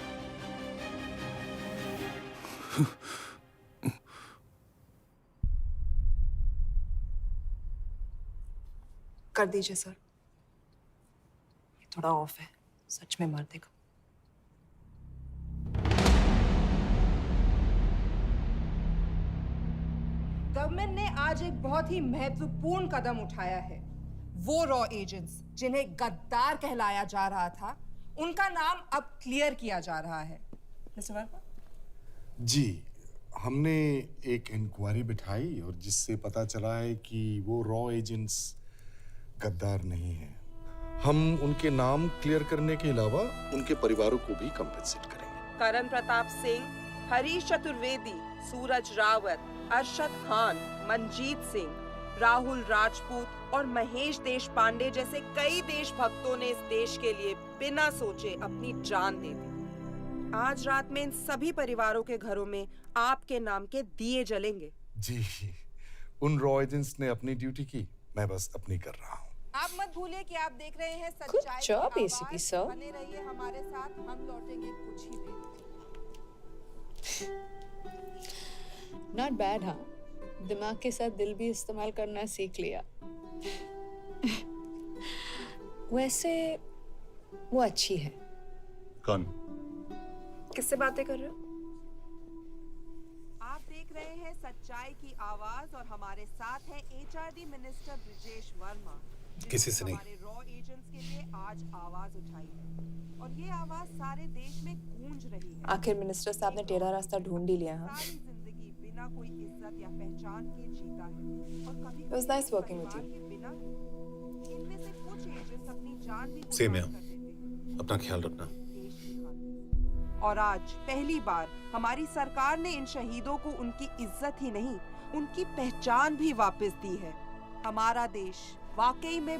कर दीजिए सर। ये थोड़ा ऑफ है, सच में मार देगा। गवर्नमेंट ने आज एक बहुत ही महत्वपूर्ण कदम उठाया है। वो रॉ एजेंट्स जिन्हें गद्दार कहलाया जा रहा था, उनका नाम अब क्लियर किया जा रहा है। मिस्टर वर्मा? जी, हमने एक इंक्वायरी बिठाई और जिससे पता चला है कि वो रॉ एजेंट्स गद्दार नहीं हैं। हम उनके नाम क्लियर करने के अलावा उनके परिवारों को भी कंपेंसेट करेंगे। करण प्रताप सिंह, हरीश चतुर्वेदी, सूरज रावत, अरशद खान, मनजीत सिंह, राहुल राजपूत और महेश देशपांडे जैसे कई देशभक्तों ने इस देश के लिए बिना सोचे अपनी जान दे दी। आज रात में इन सभी परिवारों के घरों में आपके नाम के दिए जलेंगे। जी, उन रॉ एजेंट्स ने अपनी ड्यूटी की, मैं बस अपनी कर रहा हूँ। आप मत भूलिए कि आप देख रहे हैं सच्चाई की job, आवाज। ACP sir. बने रहिए हमारे साथ, हम लौटेंगे कुछ ही देर में। Not bad. हाँ, दिमाग के साथ दिल भी इस्तेमाल करना सीख लिया। वैसे वो अच्छी है। कौन? किससे बातें कर रहे हो? आप देख रहे हैं सच्चाई की आवाज और हमारे साथ है एचआरडी मिनिस्टर ब्रिजेश वर्मा। किसी से नहीं। हमारे रॉ एजेंट्स के लिए आज आवाज उठाई है और ये आवाज सारे देश में गूंज रही है। आखिर मिनिस्टर साहब ने टेढ़ा रास्ता ढूंढ ही लिया। हाँ, सारी जिंदगी बिना कोई इज्जत या पहचान के जीता है और कभी It was nice working with you. बिना इनमें से कुछ एजेंट्स अपनी जान भी सेम है। कुर्बान कर देते हैं अपना ख्याल रखना। देश की खातिर। और आज पहली बार हमारी सरकार ने इन शहीदों को उनकी इज्जत ही नहीं, उनकी पहचान भी वापस दी है। हमारा देश वाकई में